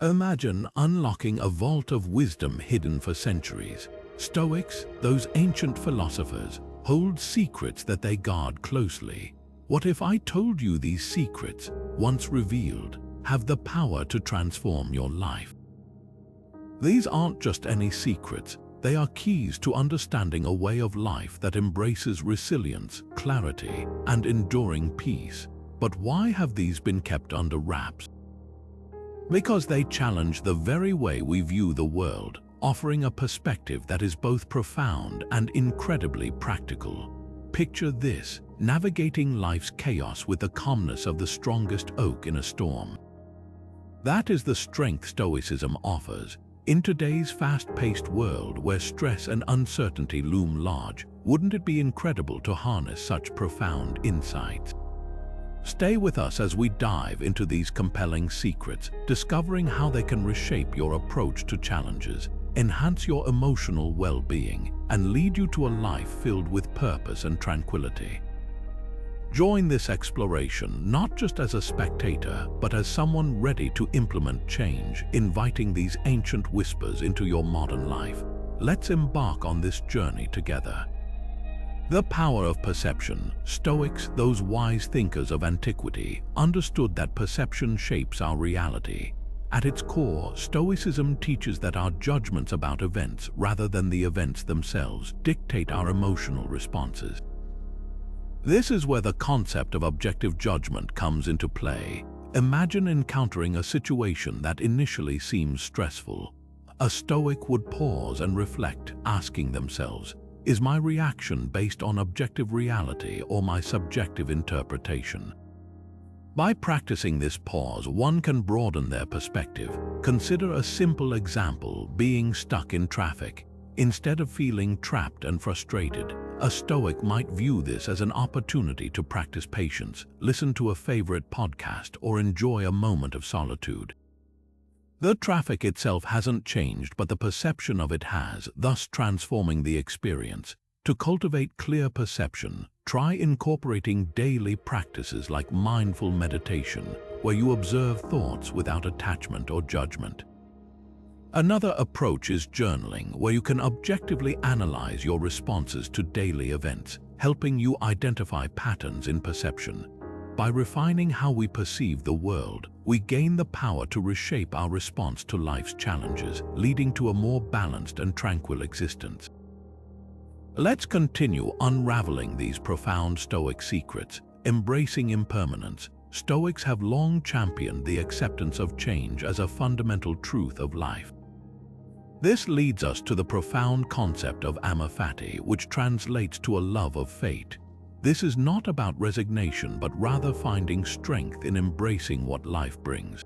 Imagine unlocking a vault of wisdom hidden for centuries. Stoics, those ancient philosophers, hold secrets that they guard closely. What if I told you these secrets, once revealed, have the power to transform your life? These aren't just any secrets, they are keys to understanding a way of life that embraces resilience, clarity, and enduring peace. But why have these been kept under wraps? Because they challenge the very way we view the world, offering a perspective that is both profound and incredibly practical. Picture this, navigating life's chaos with the calmness of the strongest oak in a storm. That is the strength Stoicism offers. In today's fast-paced world where stress and uncertainty loom large, wouldn't it be incredible to harness such profound insights? Stay with us as we dive into these compelling secrets, discovering how they can reshape your approach to challenges, enhance your emotional well-being, and lead you to a life filled with purpose and tranquility. Join this exploration not just as a spectator, but as someone ready to implement change, inviting these ancient whispers into your modern life. Let's embark on this journey together. The power of perception. Stoics, those wise thinkers of antiquity, understood that perception shapes our reality. At its core, Stoicism teaches that our judgments about events, rather than the events themselves, dictate our emotional responses. This is where the concept of objective judgment comes into play. Imagine encountering a situation that initially seems stressful. A Stoic would pause and reflect, asking themselves, is my reaction based on objective reality or my subjective interpretation? By practicing this pause, one can broaden their perspective. Consider a simple example: being stuck in traffic. Instead of feeling trapped and frustrated, a Stoic might view this as an opportunity to practice patience, listen to a favorite podcast, or enjoy a moment of solitude. The traffic itself hasn't changed, but the perception of it has, thus transforming the experience. To cultivate clear perception, try incorporating daily practices like mindful meditation, where you observe thoughts without attachment or judgment. Another approach is journaling, where you can objectively analyze your responses to daily events, helping you identify patterns in perception. By refining how we perceive the world, we gain the power to reshape our response to life's challenges, leading to a more balanced and tranquil existence. Let's continue unraveling these profound Stoic secrets. Embracing impermanence. Stoics have long championed the acceptance of change as a fundamental truth of life. This leads us to the profound concept of amor fati, which translates to a love of fate. This is not about resignation, but rather finding strength in embracing what life brings.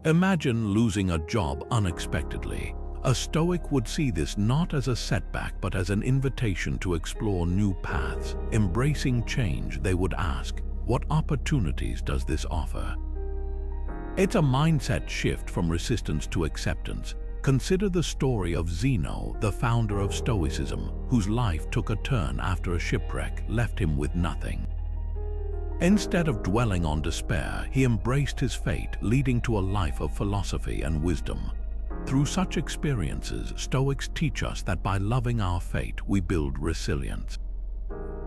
Imagine losing a job unexpectedly. A Stoic would see this not as a setback, but as an invitation to explore new paths. Embracing change, they would ask, what opportunities does this offer? It's a mindset shift from resistance to acceptance. Consider the story of Zeno, the founder of Stoicism, whose life took a turn after a shipwreck left him with nothing. Instead of dwelling on despair, he embraced his fate, leading to a life of philosophy and wisdom. Through such experiences, Stoics teach us that by loving our fate, we build resilience.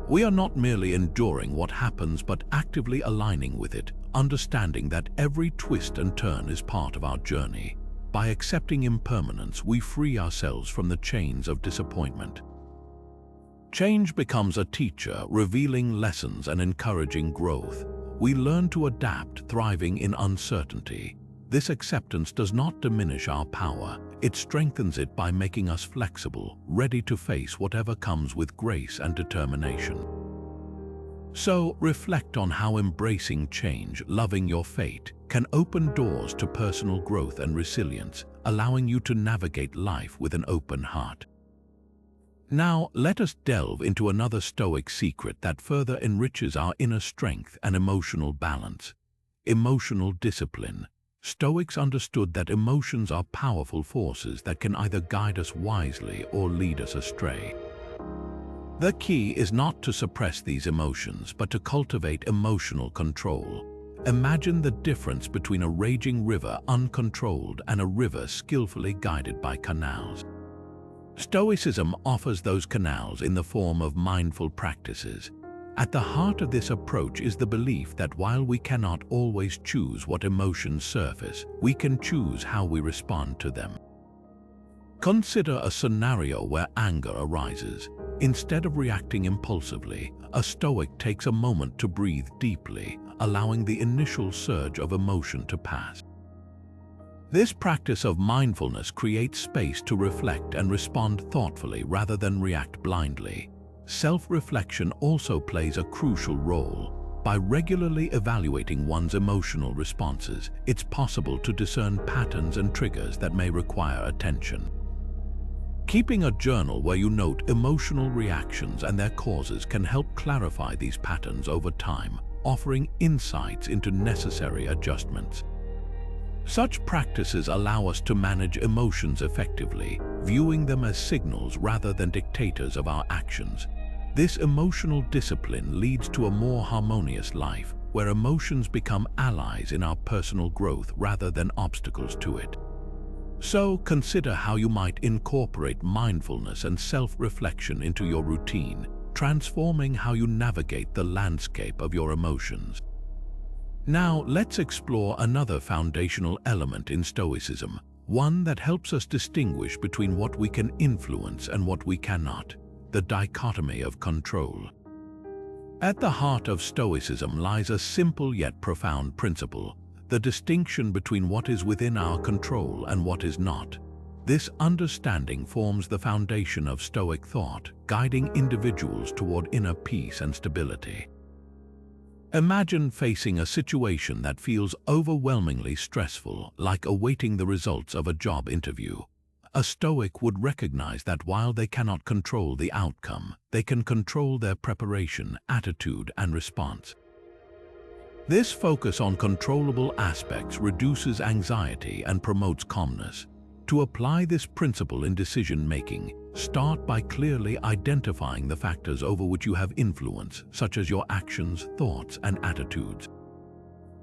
We are not merely enduring what happens, but actively aligning with it, understanding that every twist and turn is part of our journey. By accepting impermanence, we free ourselves from the chains of disappointment. Change becomes a teacher, revealing lessons and encouraging growth. We learn to adapt, thriving in uncertainty. This acceptance does not diminish our power. It strengthens it by making us flexible, ready to face whatever comes with grace and determination. So, reflect on how embracing change, loving your fate, can open doors to personal growth and resilience, allowing you to navigate life with an open heart. Now, let us delve into another Stoic secret that further enriches our inner strength and emotional balance. Emotional discipline. Stoics understood that emotions are powerful forces that can either guide us wisely or lead us astray. The key is not to suppress these emotions, but to cultivate emotional control. Imagine the difference between a raging river uncontrolled and a river skillfully guided by canals. Stoicism offers those canals in the form of mindful practices. At the heart of this approach is the belief that while we cannot always choose what emotions surface, we can choose how we respond to them. Consider a scenario where anger arises. Instead of reacting impulsively, a Stoic takes a moment to breathe deeply, allowing the initial surge of emotion to pass. This practice of mindfulness creates space to reflect and respond thoughtfully rather than react blindly. Self-reflection also plays a crucial role. By regularly evaluating one's emotional responses, it's possible to discern patterns and triggers that may require attention. Keeping a journal where you note emotional reactions and their causes can help clarify these patterns over time, offering insights into necessary adjustments. Such practices allow us to manage emotions effectively, viewing them as signals rather than dictators of our actions. This emotional discipline leads to a more harmonious life, where emotions become allies in our personal growth rather than obstacles to it. So, consider how you might incorporate mindfulness and self-reflection into your routine, transforming how you navigate the landscape of your emotions. Now, let's explore another foundational element in Stoicism, one that helps us distinguish between what we can influence and what we cannot: the dichotomy of control. At the heart of Stoicism lies a simple yet profound principle: the distinction between what is within our control and what is not. This understanding forms the foundation of Stoic thought, guiding individuals toward inner peace and stability. Imagine facing a situation that feels overwhelmingly stressful, like awaiting the results of a job interview. A Stoic would recognize that while they cannot control the outcome, they can control their preparation, attitude, and response. This focus on controllable aspects reduces anxiety and promotes calmness. To apply this principle in decision-making, start by clearly identifying the factors over which you have influence, such as your actions, thoughts, and attitudes.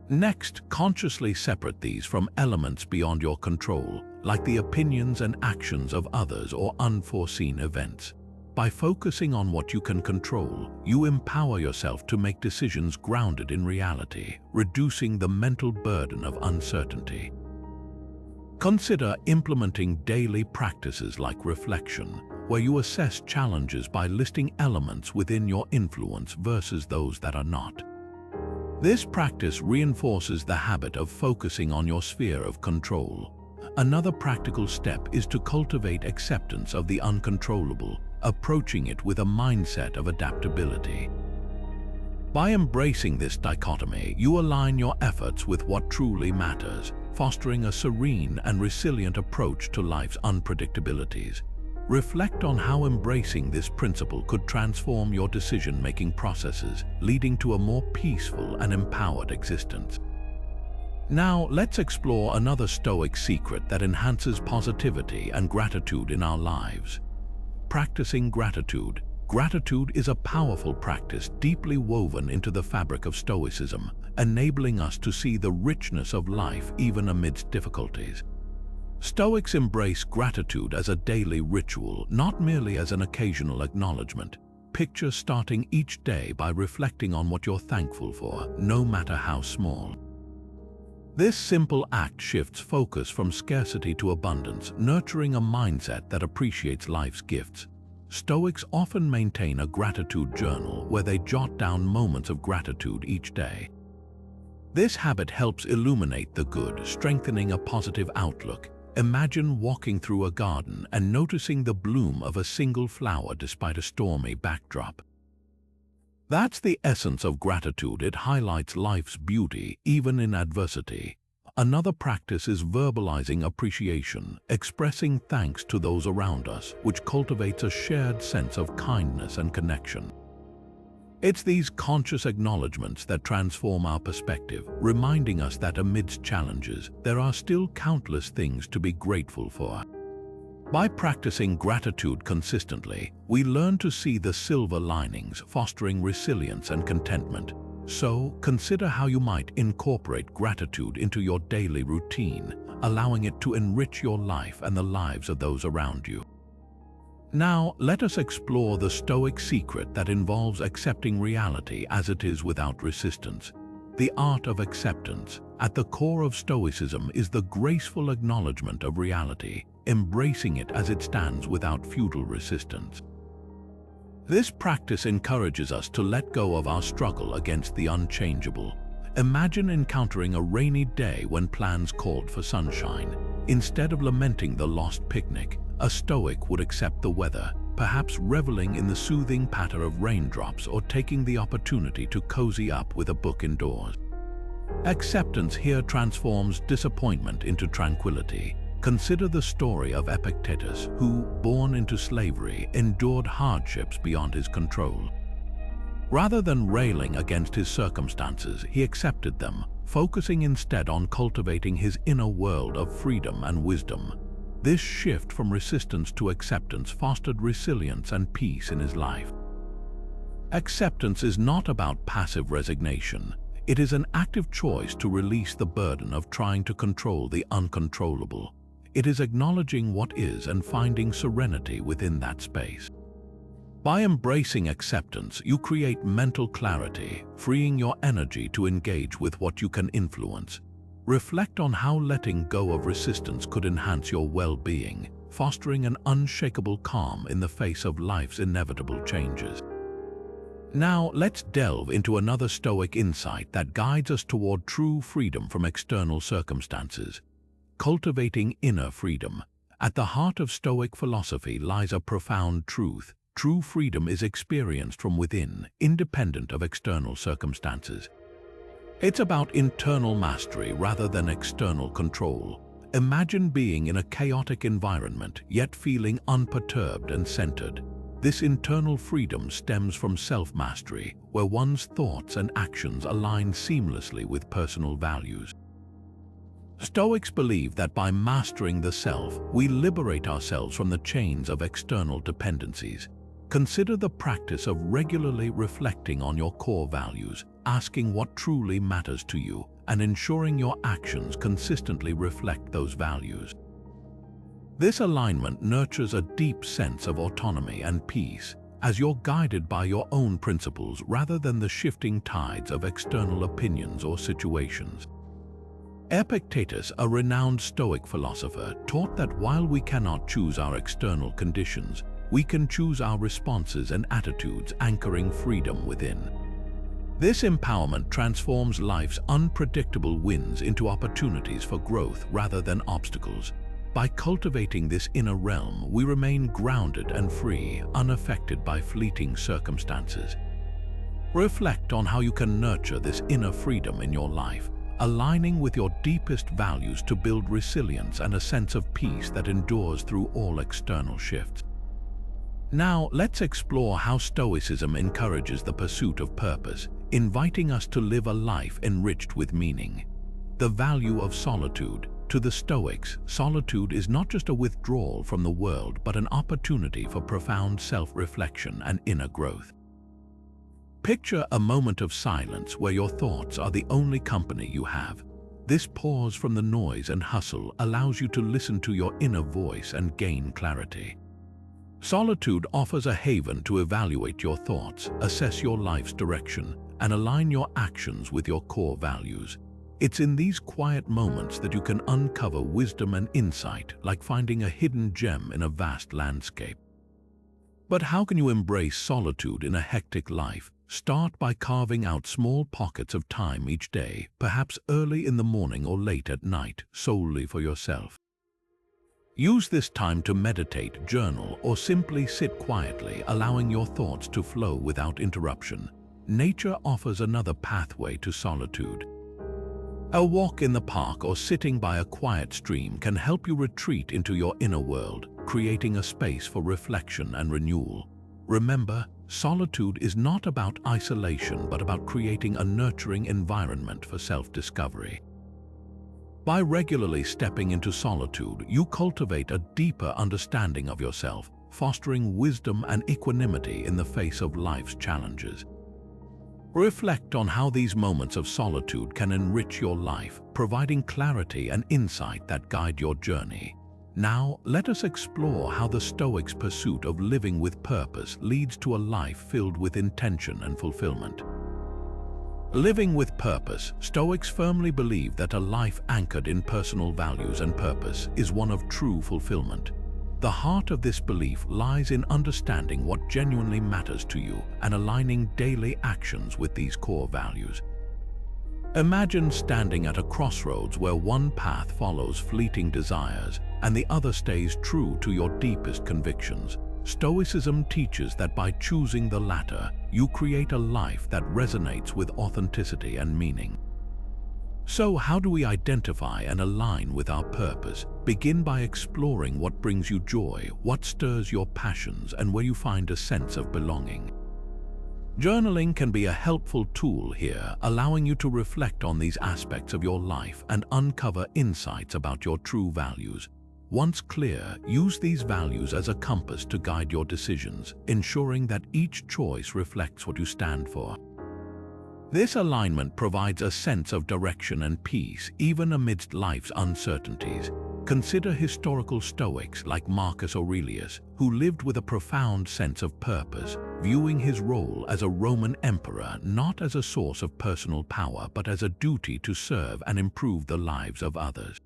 Next, consciously separate these from elements beyond your control, like the opinions and actions of others or unforeseen events. By focusing on what you can control, you empower yourself to make decisions grounded in reality, reducing the mental burden of uncertainty. Consider implementing daily practices like reflection, where you assess challenges by listing elements within your influence versus those that are not. This practice reinforces the habit of focusing on your sphere of control. Another practical step is to cultivate acceptance of the uncontrollable, approaching it with a mindset of adaptability. By embracing this dichotomy, you align your efforts with what truly matters, fostering a serene and resilient approach to life's unpredictabilities. Reflect on how embracing this principle could transform your decision-making processes, leading to a more peaceful and empowered existence. Now, let's explore another Stoic secret that enhances positivity and gratitude in our lives: practicing gratitude. Gratitude is a powerful practice deeply woven into the fabric of Stoicism, enabling us to see the richness of life even amidst difficulties. Stoics embrace gratitude as a daily ritual, not merely as an occasional acknowledgement. Picture starting each day by reflecting on what you're thankful for, no matter how small. This simple act shifts focus from scarcity to abundance, nurturing a mindset that appreciates life's gifts. Stoics often maintain a gratitude journal where they jot down moments of gratitude each day. This habit helps illuminate the good, strengthening a positive outlook. Imagine walking through a garden and noticing the bloom of a single flower despite a stormy backdrop. That's the essence of gratitude. It highlights life's beauty, even in adversity. Another practice is verbalizing appreciation, expressing thanks to those around us, which cultivates a shared sense of kindness and connection. It's these conscious acknowledgements that transform our perspective, reminding us that amidst challenges, there are still countless things to be grateful for. By practicing gratitude consistently, we learn to see the silver linings, fostering resilience and contentment. So, consider how you might incorporate gratitude into your daily routine, allowing it to enrich your life and the lives of those around you. Now, let us explore the Stoic secret that involves accepting reality as it is without resistance. The art of acceptance. At the core of Stoicism is the graceful acknowledgement of reality, embracing it as it stands without futile resistance. This practice encourages us to let go of our struggle against the unchangeable. Imagine encountering a rainy day when plans called for sunshine. Instead of lamenting the lost picnic, a Stoic would accept the weather, perhaps reveling in the soothing patter of raindrops or taking the opportunity to cozy up with a book indoors. Acceptance here transforms disappointment into tranquility. Consider the story of Epictetus, who, born into slavery, endured hardships beyond his control. Rather than railing against his circumstances, he accepted them, focusing instead on cultivating his inner world of freedom and wisdom. This shift from resistance to acceptance fostered resilience and peace in his life. Acceptance is not about passive resignation. It is an active choice to release the burden of trying to control the uncontrollable. It is acknowledging what is and finding serenity within that space. By embracing acceptance, you create mental clarity, freeing your energy to engage with what you can influence. Reflect on how letting go of resistance could enhance your well-being, fostering an unshakable calm in the face of life's inevitable changes. Now, let's delve into another Stoic insight that guides us toward true freedom from external circumstances. Cultivating inner freedom. At the heart of Stoic philosophy lies a profound truth. True freedom is experienced from within, independent of external circumstances. It's about internal mastery rather than external control. Imagine being in a chaotic environment, yet feeling unperturbed and centered. This internal freedom stems from self-mastery, where one's thoughts and actions align seamlessly with personal values. Stoics believe that by mastering the self, we liberate ourselves from the chains of external dependencies. Consider the practice of regularly reflecting on your core values, asking what truly matters to you, and ensuring your actions consistently reflect those values. This alignment nurtures a deep sense of autonomy and peace, as you're guided by your own principles rather than the shifting tides of external opinions or situations. Epictetus, a renowned Stoic philosopher, taught that while we cannot choose our external conditions, we can choose our responses and attitudes, anchoring freedom within. This empowerment transforms life's unpredictable winds into opportunities for growth rather than obstacles. By cultivating this inner realm, we remain grounded and free, unaffected by fleeting circumstances. Reflect on how you can nurture this inner freedom in your life, aligning with your deepest values to build resilience and a sense of peace that endures through all external shifts. Now, let's explore how Stoicism encourages the pursuit of purpose, inviting us to live a life enriched with meaning. The value of solitude. To the Stoics, solitude is not just a withdrawal from the world, but an opportunity for profound self-reflection and inner growth. Picture a moment of silence where your thoughts are the only company you have. This pause from the noise and hustle allows you to listen to your inner voice and gain clarity. Solitude offers a haven to evaluate your thoughts, assess your life's direction, and align your actions with your core values. It's in these quiet moments that you can uncover wisdom and insight, like finding a hidden gem in a vast landscape. But how can you embrace solitude in a hectic life? Start by carving out small pockets of time each day, perhaps early in the morning or late at night, solely for yourself. Use this time to meditate, journal, or simply sit quietly, allowing your thoughts to flow without interruption. Nature offers another pathway to solitude. A walk in the park or sitting by a quiet stream can help you retreat into your inner world, creating a space for reflection and renewal. Remember, solitude is not about isolation, but about creating a nurturing environment for self-discovery. By regularly stepping into solitude, you cultivate a deeper understanding of yourself, fostering wisdom and equanimity in the face of life's challenges. Reflect on how these moments of solitude can enrich your life, providing clarity and insight that guide your journey. Now, let us explore how the Stoics' pursuit of living with purpose leads to a life filled with intention and fulfillment. Living with purpose, Stoics firmly believe that a life anchored in personal values and purpose is one of true fulfillment. The heart of this belief lies in understanding what genuinely matters to you and aligning daily actions with these core values. Imagine standing at a crossroads where one path follows fleeting desires and the other stays true to your deepest convictions. Stoicism teaches that by choosing the latter, you create a life that resonates with authenticity and meaning. So how do we identify and align with our purpose? Begin by exploring what brings you joy, what stirs your passions, and where you find a sense of belonging. Journaling can be a helpful tool here, allowing you to reflect on these aspects of your life and uncover insights about your true values. Once clear, use these values as a compass to guide your decisions, ensuring that each choice reflects what you stand for. This alignment provides a sense of direction and peace, even amidst life's uncertainties. Consider historical Stoics like Marcus Aurelius, who lived with a profound sense of purpose, viewing his role as a Roman emperor not as a source of personal power but as a duty to serve and improve the lives of others.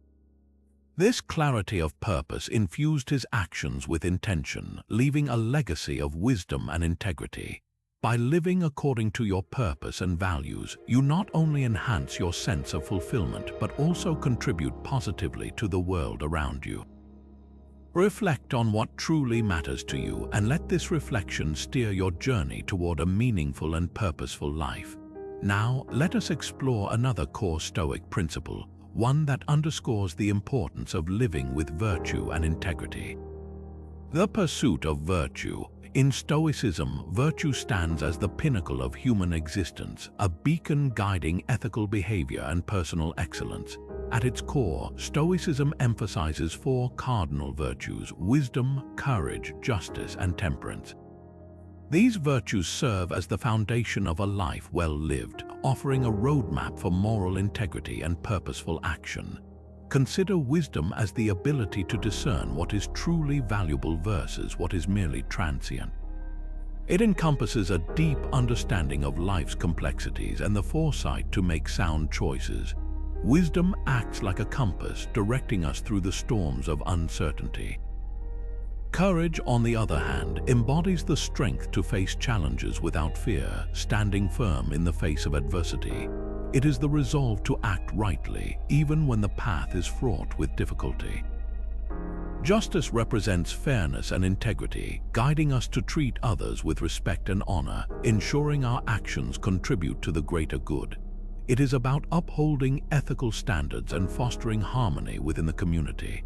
This clarity of purpose infused his actions with intention, leaving a legacy of wisdom and integrity. By living according to your purpose and values, you not only enhance your sense of fulfillment but also contribute positively to the world around you. Reflect on what truly matters to you and let this reflection steer your journey toward a meaningful and purposeful life. Now, let us explore another core Stoic principle, one that underscores the importance of living with virtue and integrity. The pursuit of virtue. In Stoicism, virtue stands as the pinnacle of human existence, a beacon guiding ethical behavior and personal excellence. At its core, Stoicism emphasizes four cardinal virtues: wisdom, courage, justice, and temperance. These virtues serve as the foundation of a life well lived, offering a roadmap for moral integrity and purposeful action. Consider wisdom as the ability to discern what is truly valuable versus what is merely transient. It encompasses a deep understanding of life's complexities and the foresight to make sound choices. Wisdom acts like a compass, directing us through the storms of uncertainty. Courage, on the other hand, embodies the strength to face challenges without fear, standing firm in the face of adversity. It is the resolve to act rightly, even when the path is fraught with difficulty. Justice represents fairness and integrity, guiding us to treat others with respect and honor, ensuring our actions contribute to the greater good. It is about upholding ethical standards and fostering harmony within the community.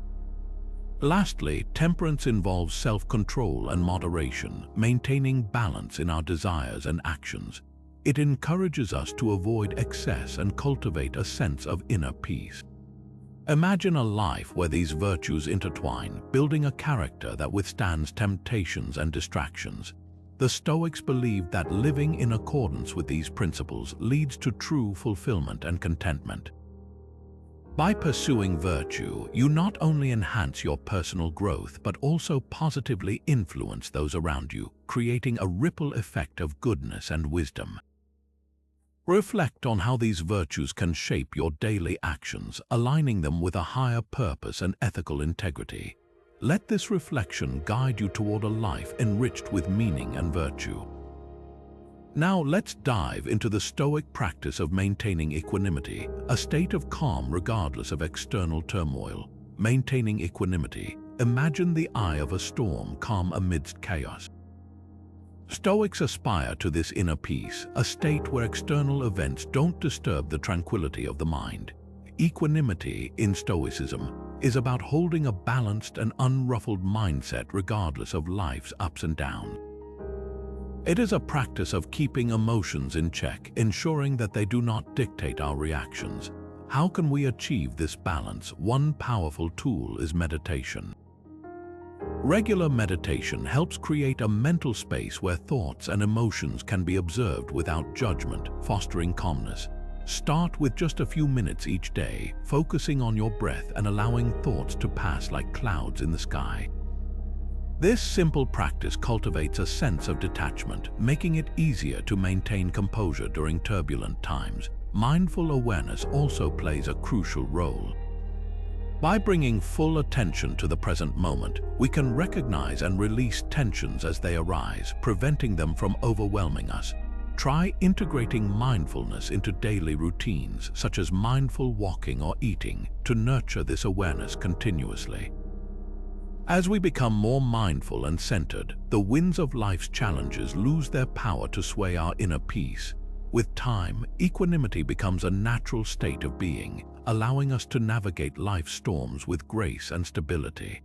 Lastly, temperance involves self-control and moderation, maintaining balance in our desires and actions. It encourages us to avoid excess and cultivate a sense of inner peace. Imagine a life where these virtues intertwine, building a character that withstands temptations and distractions. The Stoics believed that living in accordance with these principles leads to true fulfillment and contentment. By pursuing virtue, you not only enhance your personal growth but also positively influence those around you, creating a ripple effect of goodness and wisdom. Reflect on how these virtues can shape your daily actions, aligning them with a higher purpose and ethical integrity. Let this reflection guide you toward a life enriched with meaning and virtue. Now let's dive into the Stoic practice of maintaining equanimity, a state of calm regardless of external turmoil. Maintaining equanimity. Imagine the eye of a storm, calm amidst chaos. Stoics aspire to this inner peace, a state where external events don't disturb the tranquility of the mind. Equanimity in Stoicism is about holding a balanced and unruffled mindset regardless of life's ups and downs. It is a practice of keeping emotions in check, ensuring that they do not dictate our reactions. How can we achieve this balance? One powerful tool is meditation. Regular meditation helps create a mental space where thoughts and emotions can be observed without judgment, fostering calmness. Start with just a few minutes each day, focusing on your breath and allowing thoughts to pass like clouds in the sky. This simple practice cultivates a sense of detachment, making it easier to maintain composure during turbulent times. Mindful awareness also plays a crucial role. By bringing full attention to the present moment, we can recognize and release tensions as they arise, preventing them from overwhelming us. Try integrating mindfulness into daily routines, such as mindful walking or eating, to nurture this awareness continuously. As we become more mindful and centered, the winds of life's challenges lose their power to sway our inner peace. With time, equanimity becomes a natural state of being, allowing us to navigate life's storms with grace and stability.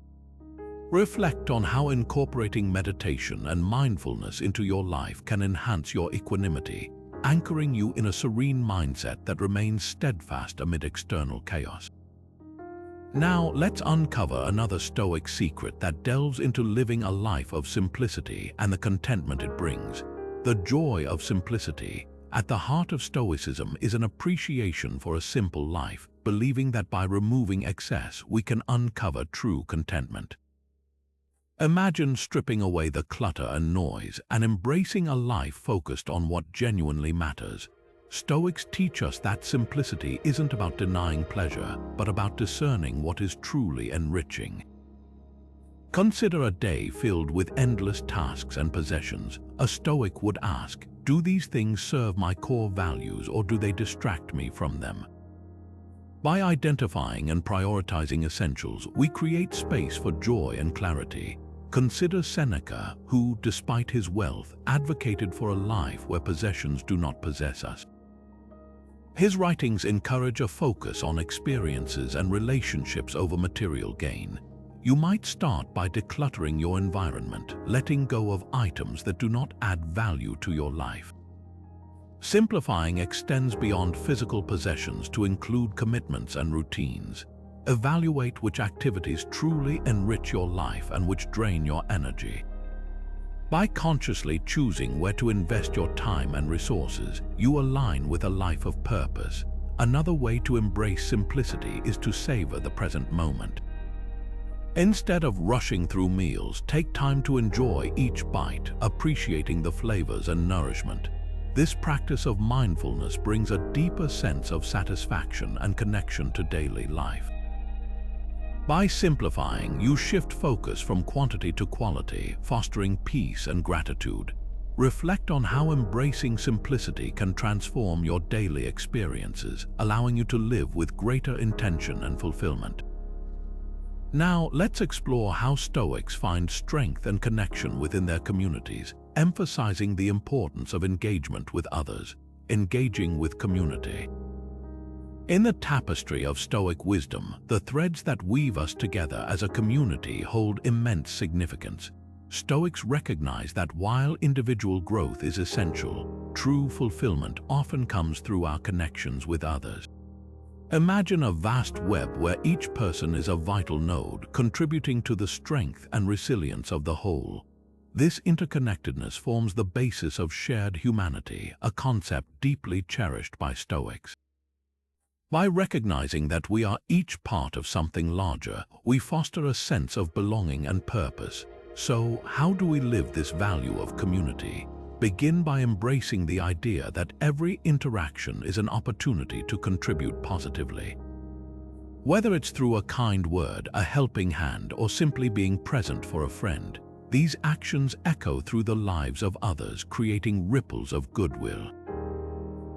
Reflect on how incorporating meditation and mindfulness into your life can enhance your equanimity, anchoring you in a serene mindset that remains steadfast amid external chaos. Now, let's uncover another Stoic secret that delves into living a life of simplicity and the contentment it brings. The joy of simplicity. At the heart of Stoicism is an appreciation for a simple life, believing that by removing excess, we can uncover true contentment. Imagine stripping away the clutter and noise and embracing a life focused on what genuinely matters. Stoics teach us that simplicity isn't about denying pleasure, but about discerning what is truly enriching. Consider a day filled with endless tasks and possessions. A Stoic would ask, do these things serve my core values or do they distract me from them? By identifying and prioritizing essentials, we create space for joy and clarity. Consider Seneca, who, despite his wealth, advocated for a life where possessions do not possess us. His writings encourage a focus on experiences and relationships over material gain. You might start by decluttering your environment, letting go of items that do not add value to your life. Simplifying extends beyond physical possessions to include commitments and routines. Evaluate which activities truly enrich your life and which drain your energy. By consciously choosing where to invest your time and resources, you align with a life of purpose. Another way to embrace simplicity is to savor the present moment. Instead of rushing through meals, take time to enjoy each bite, appreciating the flavors and nourishment. This practice of mindfulness brings a deeper sense of satisfaction and connection to daily life. By simplifying, you shift focus from quantity to quality, fostering peace and gratitude. Reflect on how embracing simplicity can transform your daily experiences, allowing you to live with greater intention and fulfillment. Now, let's explore how Stoics find strength and connection within their communities, emphasizing the importance of engagement with others, engaging with community. In the tapestry of Stoic wisdom, the threads that weave us together as a community hold immense significance. Stoics recognize that while individual growth is essential, true fulfillment often comes through our connections with others. Imagine a vast web where each person is a vital node, contributing to the strength and resilience of the whole. This interconnectedness forms the basis of shared humanity, a concept deeply cherished by Stoics. By recognizing that we are each part of something larger, we foster a sense of belonging and purpose. So, how do we live this value of community? Begin by embracing the idea that every interaction is an opportunity to contribute positively. Whether it's through a kind word, a helping hand, or simply being present for a friend, these actions echo through the lives of others, creating ripples of goodwill.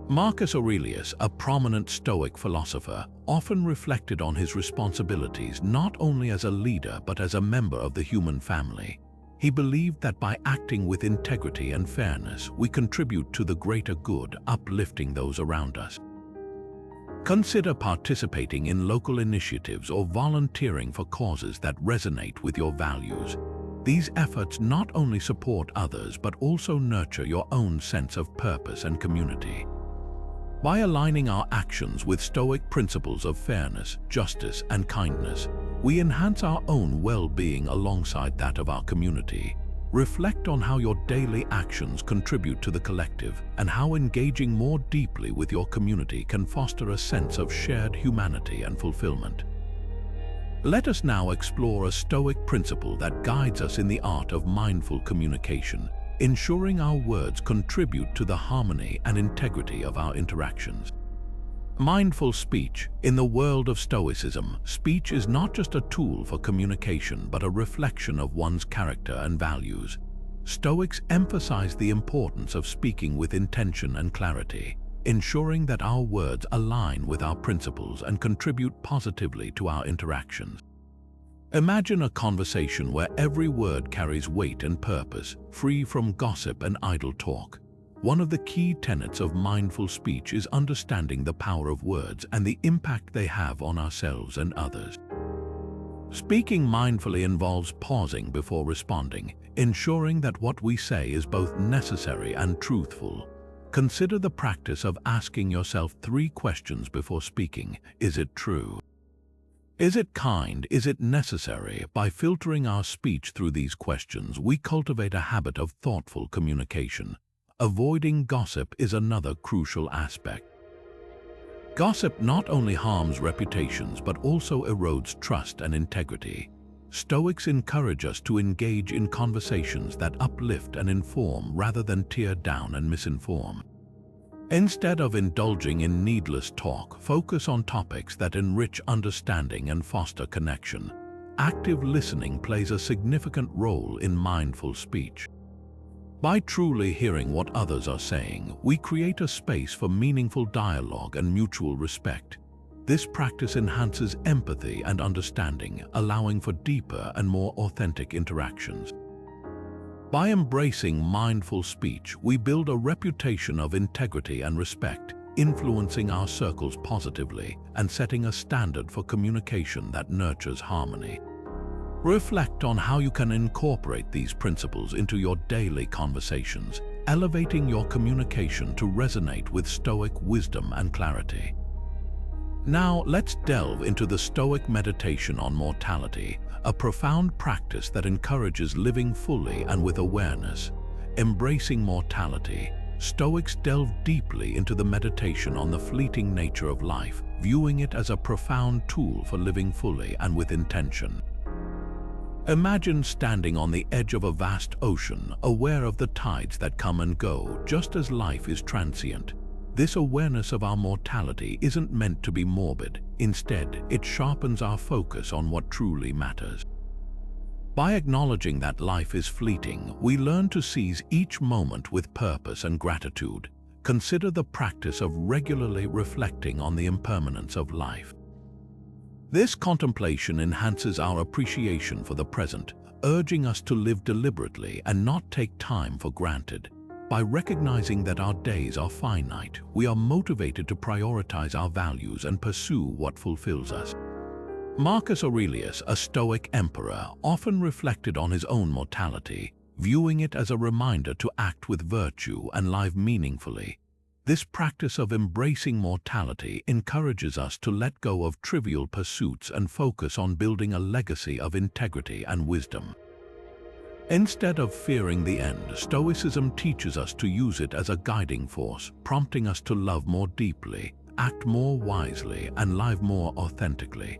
Marcus Aurelius, a prominent Stoic philosopher, often reflected on his responsibilities not only as a leader but as a member of the human family. He believed that by acting with integrity and fairness, we contribute to the greater good, uplifting those around us. Consider participating in local initiatives or volunteering for causes that resonate with your values. These efforts not only support others but also nurture your own sense of purpose and community. By aligning our actions with Stoic principles of fairness, justice, and kindness, we enhance our own well-being alongside that of our community. Reflect on how your daily actions contribute to the collective and how engaging more deeply with your community can foster a sense of shared humanity and fulfillment. Let us now explore a Stoic principle that guides us in the art of mindful communication, ensuring our words contribute to the harmony and integrity of our interactions. Mindful speech. In the world of Stoicism, speech is not just a tool for communication but a reflection of one's character and values. Stoics emphasize the importance of speaking with intention and clarity, ensuring that our words align with our principles and contribute positively to our interactions. Imagine a conversation where every word carries weight and purpose, free from gossip and idle talk. One of the key tenets of mindful speech is understanding the power of words and the impact they have on ourselves and others. Speaking mindfully involves pausing before responding, ensuring that what we say is both necessary and truthful. Consider the practice of asking yourself 3 questions before speaking. Is it true? Is it kind? Is it necessary? By filtering our speech through these questions, we cultivate a habit of thoughtful communication. Avoiding gossip is another crucial aspect. Gossip not only harms reputations but also erodes trust and integrity. Stoics encourage us to engage in conversations that uplift and inform rather than tear down and misinform. Instead of indulging in needless talk, focus on topics that enrich understanding and foster connection. Active listening plays a significant role in mindful speech. By truly hearing what others are saying, we create a space for meaningful dialogue and mutual respect. This practice enhances empathy and understanding, allowing for deeper and more authentic interactions. By embracing mindful speech, we build a reputation of integrity and respect, influencing our circles positively and setting a standard for communication that nurtures harmony. Reflect on how you can incorporate these principles into your daily conversations, elevating your communication to resonate with Stoic wisdom and clarity. Now, let's delve into the Stoic meditation on mortality, a profound practice that encourages living fully and with awareness. Embracing mortality, Stoics delve deeply into the meditation on the fleeting nature of life, viewing it as a profound tool for living fully and with intention. Imagine standing on the edge of a vast ocean, aware of the tides that come and go, just as life is transient. This awareness of our mortality isn't meant to be morbid. Instead, it sharpens our focus on what truly matters. By acknowledging that life is fleeting, we learn to seize each moment with purpose and gratitude. Consider the practice of regularly reflecting on the impermanence of life. This contemplation enhances our appreciation for the present, urging us to live deliberately and not take time for granted. By recognizing that our days are finite, we are motivated to prioritize our values and pursue what fulfills us. Marcus Aurelius, a Stoic emperor, often reflected on his own mortality, viewing it as a reminder to act with virtue and live meaningfully. This practice of embracing mortality encourages us to let go of trivial pursuits and focus on building a legacy of integrity and wisdom. Instead of fearing the end, Stoicism teaches us to use it as a guiding force, prompting us to love more deeply, act more wisely, and live more authentically.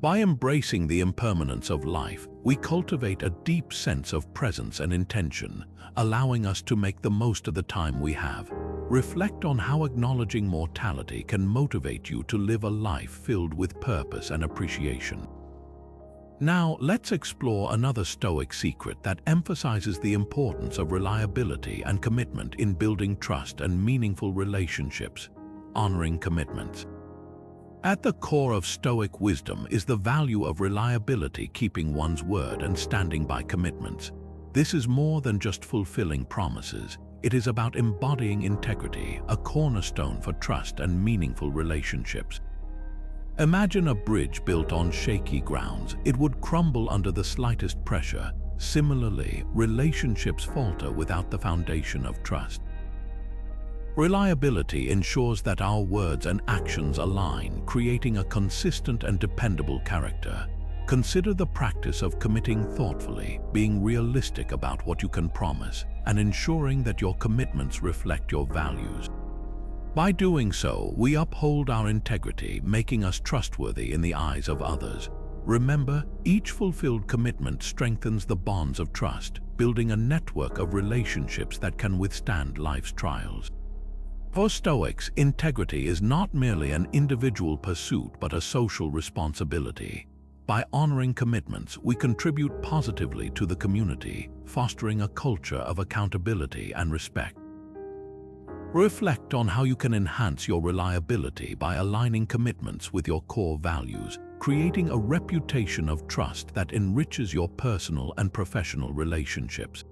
By embracing the impermanence of life, we cultivate a deep sense of presence and intention, allowing us to make the most of the time we have. Reflect on how acknowledging mortality can motivate you to live a life filled with purpose and appreciation. Now, let's explore another Stoic secret that emphasizes the importance of reliability and commitment in building trust and meaningful relationships. Honoring commitments. At the core of Stoic wisdom is the value of reliability, keeping one's word and standing by commitments. This is more than just fulfilling promises. It is about embodying integrity, a cornerstone for trust and meaningful relationships. Imagine a bridge built on shaky grounds. It would crumble under the slightest pressure. Similarly, relationships falter without the foundation of trust. Reliability ensures that our words and actions align, creating a consistent and dependable character. Consider the practice of committing thoughtfully, being realistic about what you can promise, and ensuring that your commitments reflect your values. By doing so, we uphold our integrity, making us trustworthy in the eyes of others. Remember, each fulfilled commitment strengthens the bonds of trust, building a network of relationships that can withstand life's trials. For Stoics, integrity is not merely an individual pursuit but a social responsibility. By honoring commitments, we contribute positively to the community, fostering a culture of accountability and respect. Reflect on how you can enhance your reliability by aligning commitments with your core values, creating a reputation of trust that enriches your personal and professional relationships.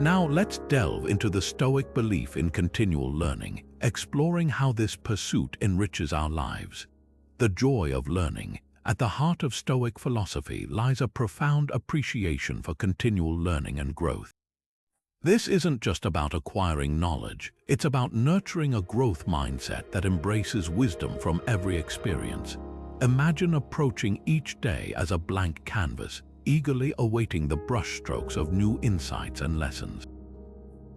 Now let's delve into the Stoic belief in continual learning, exploring how this pursuit enriches our lives. The joy of learning. At the heart of Stoic philosophy lies a profound appreciation for continual learning and growth. This isn't just about acquiring knowledge, it's about nurturing a growth mindset that embraces wisdom from every experience. Imagine approaching each day as a blank canvas, eagerly awaiting the brushstrokes of new insights and lessons.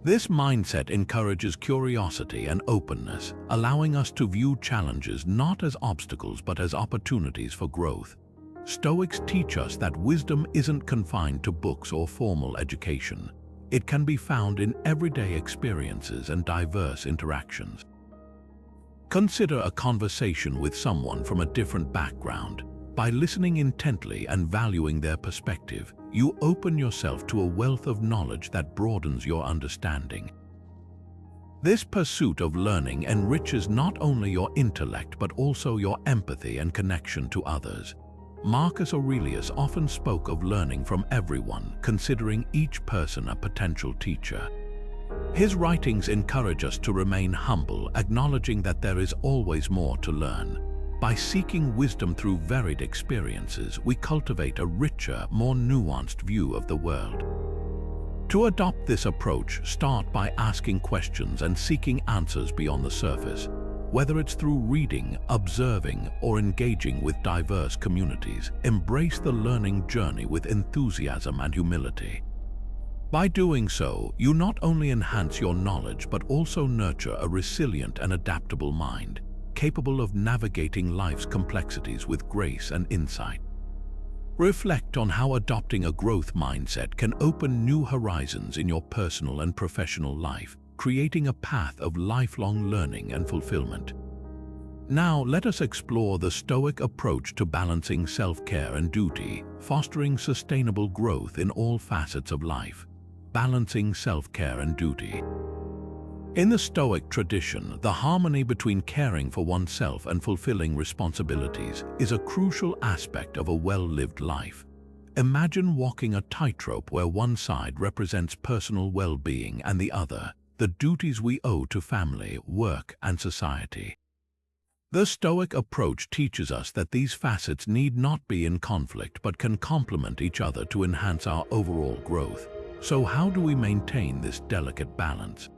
This mindset encourages curiosity and openness, allowing us to view challenges not as obstacles but as opportunities for growth. Stoics teach us that wisdom isn't confined to books or formal education. It can be found in everyday experiences and diverse interactions. Consider a conversation with someone from a different background. By listening intently and valuing their perspective, you open yourself to a wealth of knowledge that broadens your understanding. This pursuit of learning enriches not only your intellect but also your empathy and connection to others. Marcus Aurelius often spoke of learning from everyone, considering each person a potential teacher. His writings encourage us to remain humble, acknowledging that there is always more to learn. By seeking wisdom through varied experiences, we cultivate a richer, more nuanced view of the world. To adopt this approach, start by asking questions and seeking answers beyond the surface. Whether it's through reading, observing, or engaging with diverse communities, embrace the learning journey with enthusiasm and humility. By doing so, you not only enhance your knowledge but also nurture a resilient and adaptable mind, capable of navigating life's complexities with grace and insight. Reflect on how adopting a growth mindset can open new horizons in your personal and professional life, creating a path of lifelong learning and fulfillment. Now, let us explore the Stoic approach to balancing self-care and duty, fostering sustainable growth in all facets of life. Balancing self-care and duty. In the Stoic tradition, the harmony between caring for oneself and fulfilling responsibilities is a crucial aspect of a well-lived life. Imagine walking a tightrope where one side represents personal well-being and the other, the duties we owe to family, work, and society. The Stoic approach teaches us that these facets need not be in conflict but can complement each other to enhance our overall growth. So how do we maintain this delicate balance?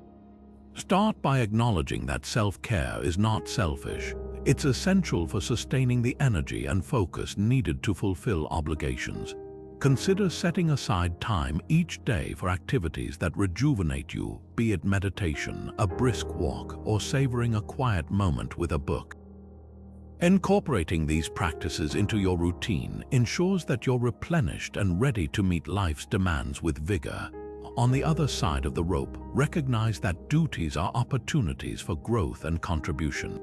Start by acknowledging that self-care is not selfish. It's essential for sustaining the energy and focus needed to fulfill obligations. Consider setting aside time each day for activities that rejuvenate you, be it meditation, a brisk walk, or savoring a quiet moment with a book. Incorporating these practices into your routine ensures that you're replenished and ready to meet life's demands with vigor. On the other side of the rope, recognize that duties are opportunities for growth and contribution.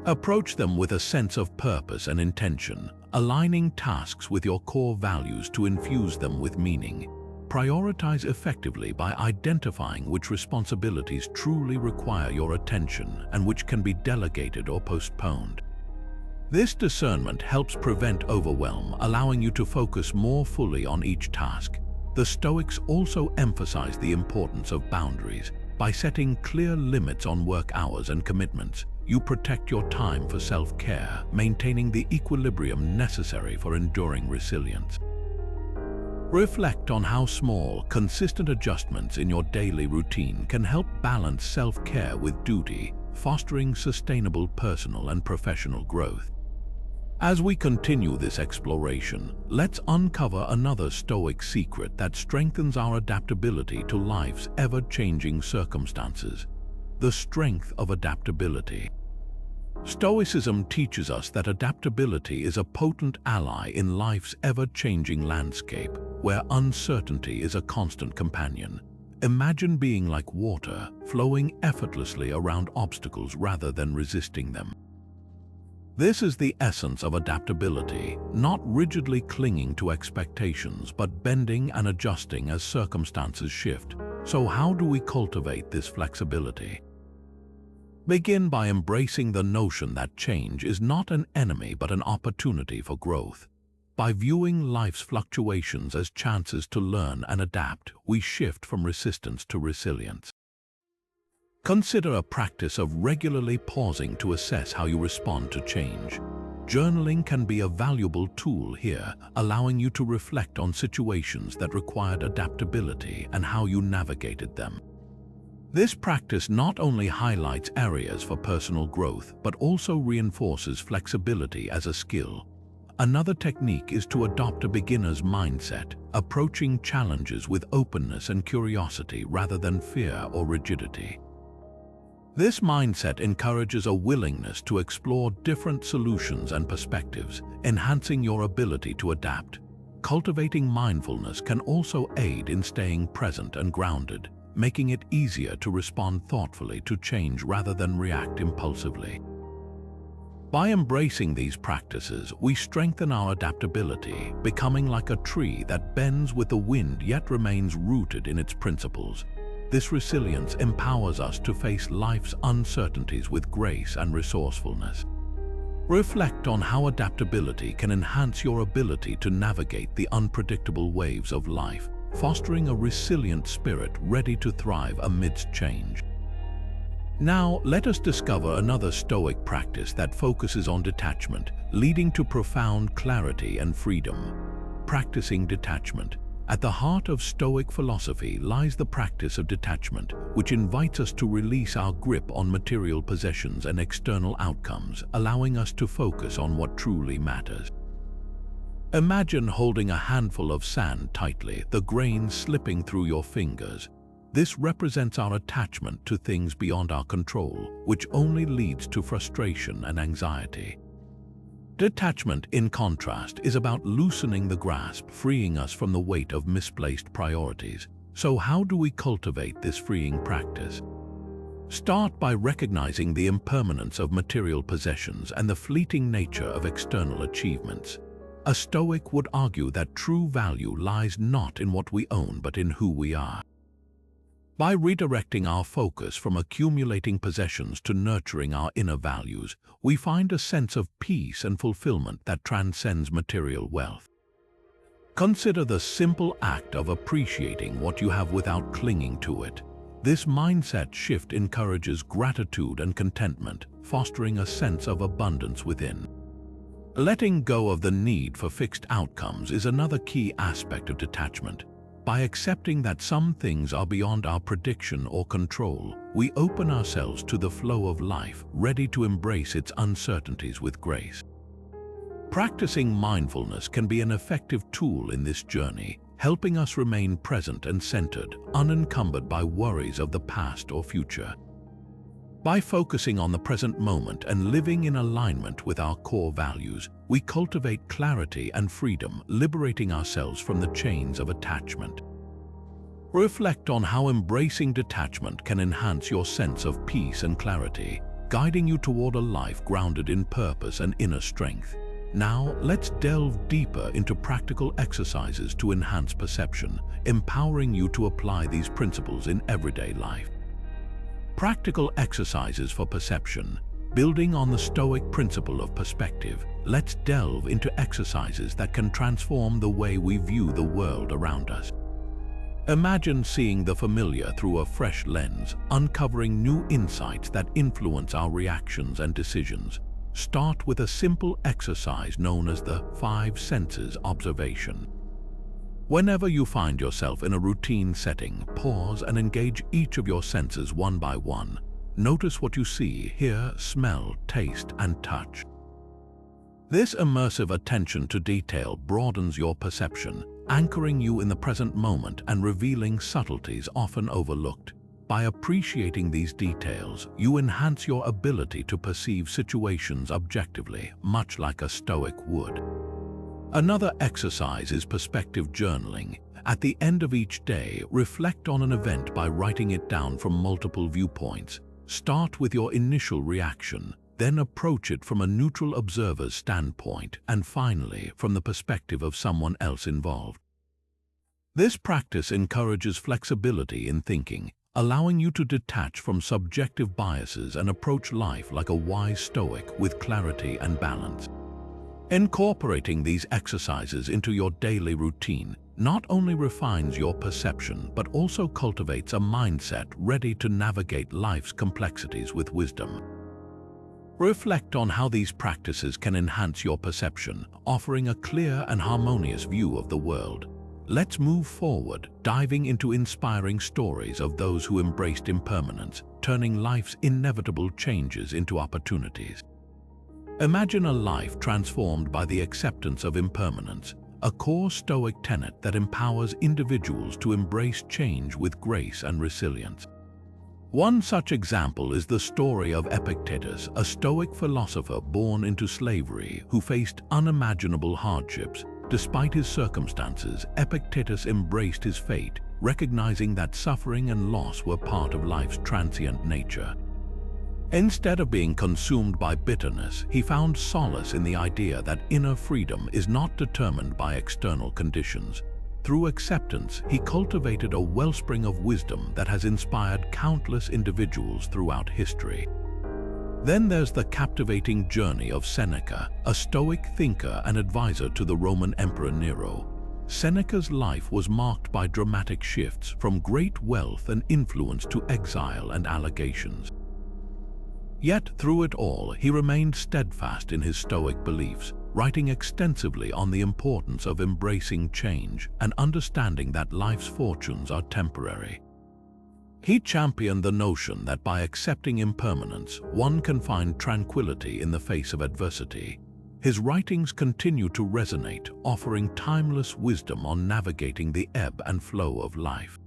Approach them with a sense of purpose and intention, aligning tasks with your core values to infuse them with meaning. Prioritize effectively by identifying which responsibilities truly require your attention and which can be delegated or postponed. This discernment helps prevent overwhelm, allowing you to focus more fully on each task. The Stoics also emphasize the importance of boundaries. By setting clear limits on work hours and commitments, you protect your time for self-care, maintaining the equilibrium necessary for enduring resilience. Reflect on how small, consistent adjustments in your daily routine can help balance self-care with duty, fostering sustainable personal and professional growth. As we continue this exploration, let's uncover another Stoic secret that strengthens our adaptability to life's ever-changing circumstances: the strength of adaptability. Stoicism teaches us that adaptability is a potent ally in life's ever-changing landscape, where uncertainty is a constant companion. Imagine being like water, flowing effortlessly around obstacles rather than resisting them. This is the essence of adaptability, not rigidly clinging to expectations, but bending and adjusting as circumstances shift. So how do we cultivate this flexibility? Begin by embracing the notion that change is not an enemy but an opportunity for growth. By viewing life's fluctuations as chances to learn and adapt, we shift from resistance to resilience. Consider a practice of regularly pausing to assess how you respond to change. Journaling can be a valuable tool here, allowing you to reflect on situations that required adaptability and how you navigated them. This practice not only highlights areas for personal growth, but also reinforces flexibility as a skill. Another technique is to adopt a beginner's mindset, approaching challenges with openness and curiosity rather than fear or rigidity. This mindset encourages a willingness to explore different solutions and perspectives, enhancing your ability to adapt. Cultivating mindfulness can also aid in staying present and grounded, making it easier to respond thoughtfully to change rather than react impulsively. By embracing these practices, we strengthen our adaptability, becoming like a tree that bends with the wind yet remains rooted in its principles. This resilience empowers us to face life's uncertainties with grace and resourcefulness. Reflect on how adaptability can enhance your ability to navigate the unpredictable waves of life, fostering a resilient spirit ready to thrive amidst change. Now, let us discover another Stoic practice that focuses on detachment, leading to profound clarity and freedom. Practicing detachment. At the heart of Stoic philosophy lies the practice of detachment, which invites us to release our grip on material possessions and external outcomes, allowing us to focus on what truly matters. Imagine holding a handful of sand tightly, the grains slipping through your fingers. This represents our attachment to things beyond our control, which only leads to frustration and anxiety. Detachment, in contrast, is about loosening the grasp, freeing us from the weight of misplaced priorities. So how do we cultivate this freeing practice? Start by recognizing the impermanence of material possessions and the fleeting nature of external achievements. A Stoic would argue that true value lies not in what we own but in who we are. By redirecting our focus from accumulating possessions to nurturing our inner values, we find a sense of peace and fulfillment that transcends material wealth. Consider the simple act of appreciating what you have without clinging to it. This mindset shift encourages gratitude and contentment, fostering a sense of abundance within. Letting go of the need for fixed outcomes is another key aspect of detachment. By accepting that some things are beyond our prediction or control, we open ourselves to the flow of life, ready to embrace its uncertainties with grace. Practicing mindfulness can be an effective tool in this journey, helping us remain present and centered, unencumbered by worries of the past or future. By focusing on the present moment and living in alignment with our core values, we cultivate clarity and freedom, liberating ourselves from the chains of attachment. Reflect on how embracing detachment can enhance your sense of peace and clarity, guiding you toward a life grounded in purpose and inner strength. Now, let's delve deeper into practical exercises to enhance perception, empowering you to apply these principles in everyday life. Practical exercises for perception. Building on the Stoic principle of perspective, let's delve into exercises that can transform the way we view the world around us. Imagine seeing the familiar through a fresh lens, uncovering new insights that influence our reactions and decisions. Start with a simple exercise known as the 5 senses observation. Whenever you find yourself in a routine setting, pause and engage each of your senses one by one. Notice what you see, hear, smell, taste, and touch. This immersive attention to detail broadens your perception, anchoring you in the present moment and revealing subtleties often overlooked. By appreciating these details, you enhance your ability to perceive situations objectively, much like a Stoic would. Another exercise is perspective journaling. At the end of each day, reflect on an event by writing it down from multiple viewpoints. Start with your initial reaction, then approach it from a neutral observer's standpoint, and finally, from the perspective of someone else involved. This practice encourages flexibility in thinking, allowing you to detach from subjective biases and approach life like a wise Stoic with clarity and balance. Incorporating these exercises into your daily routine not only refines your perception but also cultivates a mindset ready to navigate life's complexities with wisdom. Reflect on how these practices can enhance your perception, offering a clear and harmonious view of the world. Let's move forward, diving into inspiring stories of those who embraced impermanence, turning life's inevitable changes into opportunities. Imagine a life transformed by the acceptance of impermanence, a core Stoic tenet that empowers individuals to embrace change with grace and resilience. One such example is the story of Epictetus, a Stoic philosopher born into slavery who faced unimaginable hardships. Despite his circumstances, Epictetus embraced his fate, recognizing that suffering and loss were part of life's transient nature. Instead of being consumed by bitterness, he found solace in the idea that inner freedom is not determined by external conditions. Through acceptance, he cultivated a wellspring of wisdom that has inspired countless individuals throughout history. Then there's the captivating journey of Seneca, a Stoic thinker and advisor to the Roman Emperor Nero. Seneca's life was marked by dramatic shifts, from great wealth and influence to exile and allegations. Yet through it all, he remained steadfast in his Stoic beliefs, writing extensively on the importance of embracing change and understanding that life's fortunes are temporary. He championed the notion that by accepting impermanence, one can find tranquility in the face of adversity. His writings continue to resonate, offering timeless wisdom on navigating the ebb and flow of life.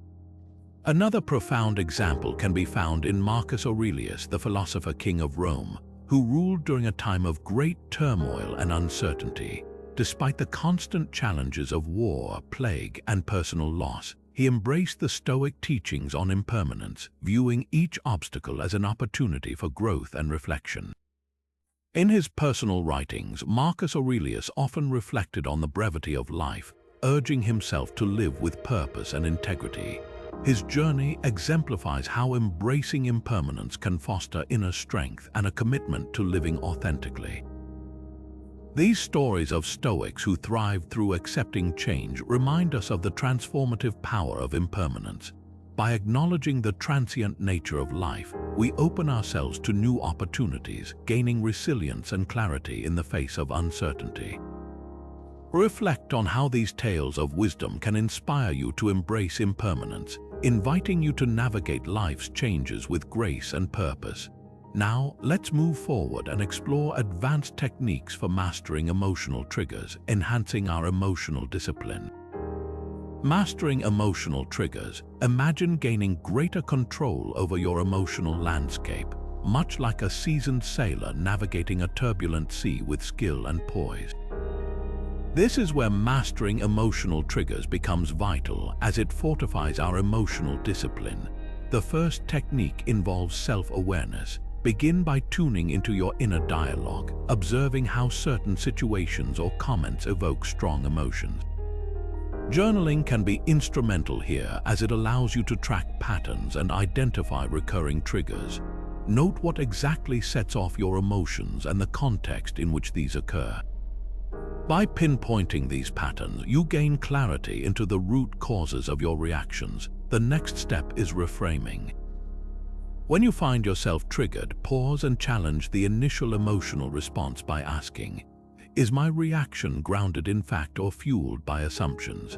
Another profound example can be found in Marcus Aurelius, the philosopher king of Rome, who ruled during a time of great turmoil and uncertainty. Despite the constant challenges of war, plague, and personal loss, he embraced the Stoic teachings on impermanence, viewing each obstacle as an opportunity for growth and reflection. In his personal writings, Marcus Aurelius often reflected on the brevity of life, urging himself to live with purpose and integrity. His journey exemplifies how embracing impermanence can foster inner strength and a commitment to living authentically. These stories of Stoics who thrived through accepting change remind us of the transformative power of impermanence. By acknowledging the transient nature of life, we open ourselves to new opportunities, gaining resilience and clarity in the face of uncertainty. Reflect on how these tales of wisdom can inspire you to embrace impermanence, inviting you to navigate life's changes with grace and purpose. Now, let's move forward and explore advanced techniques for mastering emotional triggers, enhancing our emotional discipline. Mastering emotional triggers. Imagine gaining greater control over your emotional landscape, much like a seasoned sailor navigating a turbulent sea with skill and poise. This is where mastering emotional triggers becomes vital, as it fortifies our emotional discipline. The first technique involves self-awareness. Begin by tuning into your inner dialogue, observing how certain situations or comments evoke strong emotions. Journaling can be instrumental here, as it allows you to track patterns and identify recurring triggers. Note what exactly sets off your emotions and the context in which these occur. By pinpointing these patterns, you gain clarity into the root causes of your reactions. The next step is reframing. When you find yourself triggered, pause and challenge the initial emotional response by asking, "Is my reaction grounded in fact or fueled by assumptions?"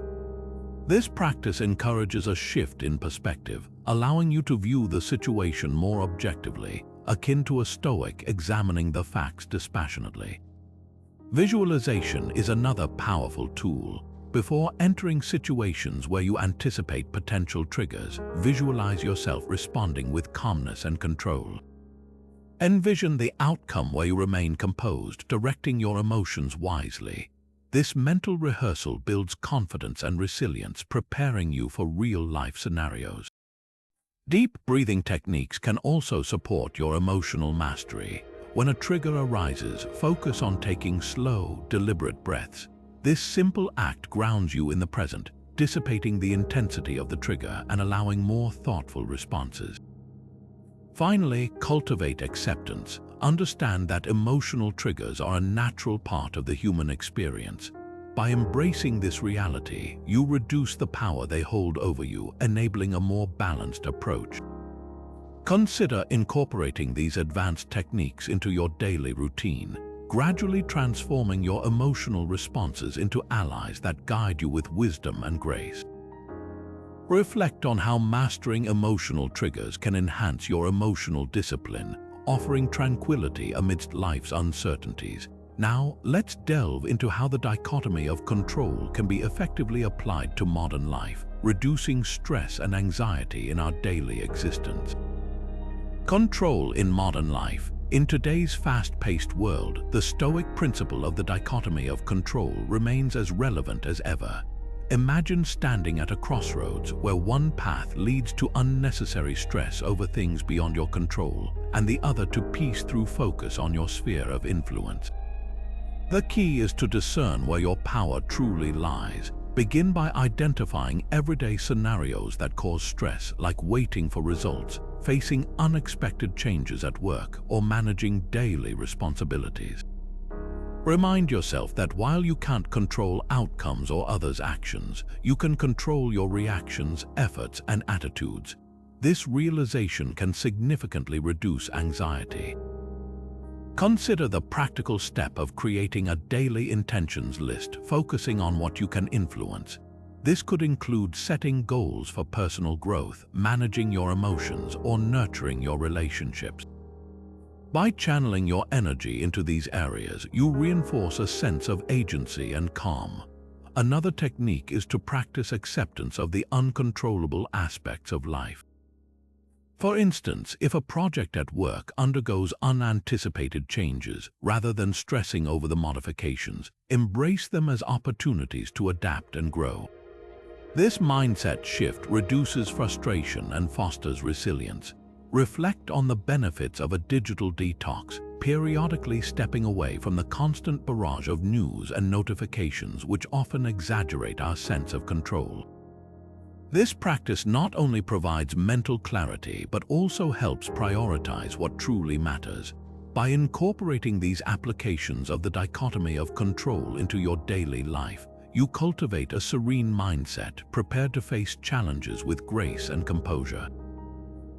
This practice encourages a shift in perspective, allowing you to view the situation more objectively, akin to a Stoic examining the facts dispassionately. Visualization is another powerful tool. Before entering situations where you anticipate potential triggers, visualize yourself responding with calmness and control. Envision the outcome where you remain composed, directing your emotions wisely. This mental rehearsal builds confidence and resilience, preparing you for real-life scenarios. Deep breathing techniques can also support your emotional mastery. When a trigger arises, focus on taking slow, deliberate breaths. This simple act grounds you in the present, dissipating the intensity of the trigger and allowing more thoughtful responses. Finally, cultivate acceptance. Understand that emotional triggers are a natural part of the human experience. By embracing this reality, you reduce the power they hold over you, enabling a more balanced approach. Consider incorporating these advanced techniques into your daily routine, gradually transforming your emotional responses into allies that guide you with wisdom and grace. Reflect on how mastering emotional triggers can enhance your emotional discipline, offering tranquility amidst life's uncertainties. Now, let's delve into how the dichotomy of control can be effectively applied to modern life, reducing stress and anxiety in our daily existence. Control in modern life. In today's fast-paced world, the Stoic principle of the dichotomy of control remains as relevant as ever. Imagine standing at a crossroads where one path leads to unnecessary stress over things beyond your control, and the other to peace through focus on your sphere of influence. The key is to discern where your power truly lies. Begin by identifying everyday scenarios that cause stress, like waiting for results, facing unexpected changes at work, or managing daily responsibilities. Remind yourself that while you can't control outcomes or others' actions, you can control your reactions, efforts, and attitudes. This realization can significantly reduce anxiety. Consider the practical step of creating a daily intentions list, focusing on what you can influence. This could include setting goals for personal growth, managing your emotions, or nurturing your relationships. By channeling your energy into these areas, you reinforce a sense of agency and calm. Another technique is to practice acceptance of the uncontrollable aspects of life. For instance, if a project at work undergoes unanticipated changes, rather than stressing over the modifications, embrace them as opportunities to adapt and grow. This mindset shift reduces frustration and fosters resilience. Reflect on the benefits of a digital detox, periodically stepping away from the constant barrage of news and notifications which often exaggerate our sense of control. This practice not only provides mental clarity but also helps prioritize what truly matters. By incorporating these applications of the dichotomy of control into your daily life, you cultivate a serene mindset, prepared to face challenges with grace and composure.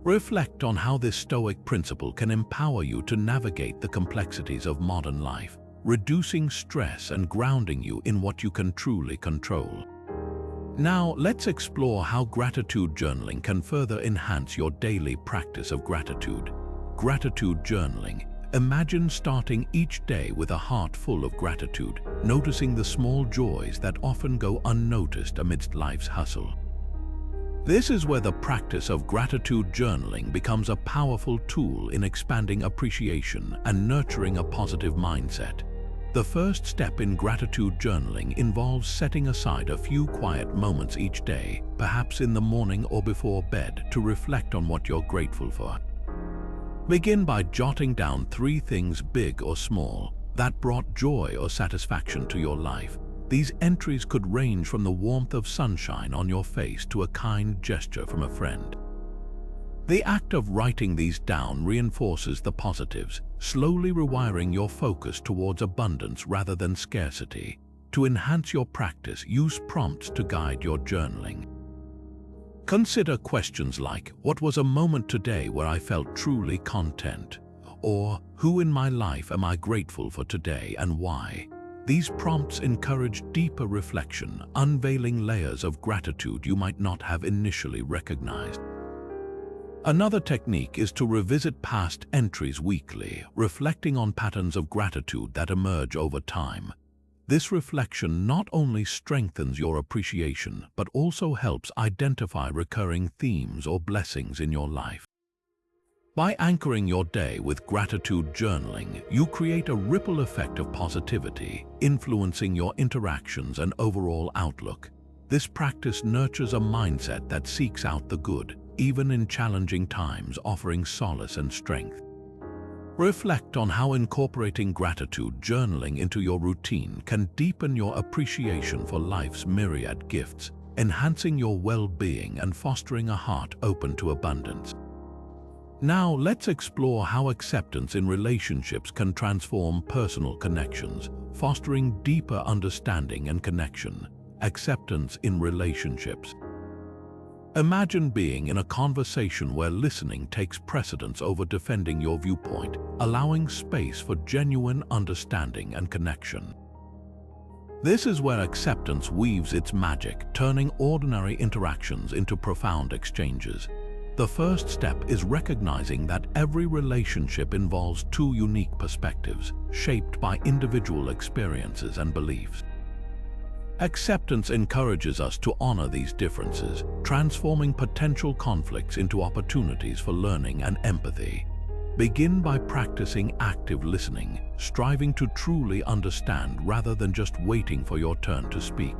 Reflect on how this Stoic principle can empower you to navigate the complexities of modern life, reducing stress and grounding you in what you can truly control. Now, let's explore how gratitude journaling can further enhance your daily practice of gratitude. Gratitude journaling. Imagine starting each day with a heart full of gratitude, noticing the small joys that often go unnoticed amidst life's hustle. This is where the practice of gratitude journaling becomes a powerful tool in expanding appreciation and nurturing a positive mindset. The first step in gratitude journaling involves setting aside a few quiet moments each day, perhaps in the morning or before bed, to reflect on what you're grateful for. Begin by jotting down 3 things, big or small, that brought joy or satisfaction to your life. These entries could range from the warmth of sunshine on your face to a kind gesture from a friend. The act of writing these down reinforces the positives, slowly rewiring your focus towards abundance rather than scarcity. To enhance your practice, use prompts to guide your journaling. Consider questions like, what was a moment today where I felt truly content? Or, who in my life am I grateful for today and why? These prompts encourage deeper reflection, unveiling layers of gratitude you might not have initially recognized. Another technique is to revisit past entries weekly, reflecting on patterns of gratitude that emerge over time. This reflection not only strengthens your appreciation, but also helps identify recurring themes or blessings in your life. By anchoring your day with gratitude journaling, you create a ripple effect of positivity, influencing your interactions and overall outlook. This practice nurtures a mindset that seeks out the good, even in challenging times, offering solace and strength. Reflect on how incorporating gratitude journaling into your routine can deepen your appreciation for life's myriad gifts, enhancing your well-being and fostering a heart open to abundance. Now, let's explore how acceptance in relationships can transform personal connections, fostering deeper understanding and connection. Acceptance in relationships. Imagine being in a conversation where listening takes precedence over defending your viewpoint, allowing space for genuine understanding and connection. This is where acceptance weaves its magic, turning ordinary interactions into profound exchanges. The first step is recognizing that every relationship involves two unique perspectives, shaped by individual experiences and beliefs. Acceptance encourages us to honor these differences, transforming potential conflicts into opportunities for learning and empathy. Begin by practicing active listening, striving to truly understand rather than just waiting for your turn to speak.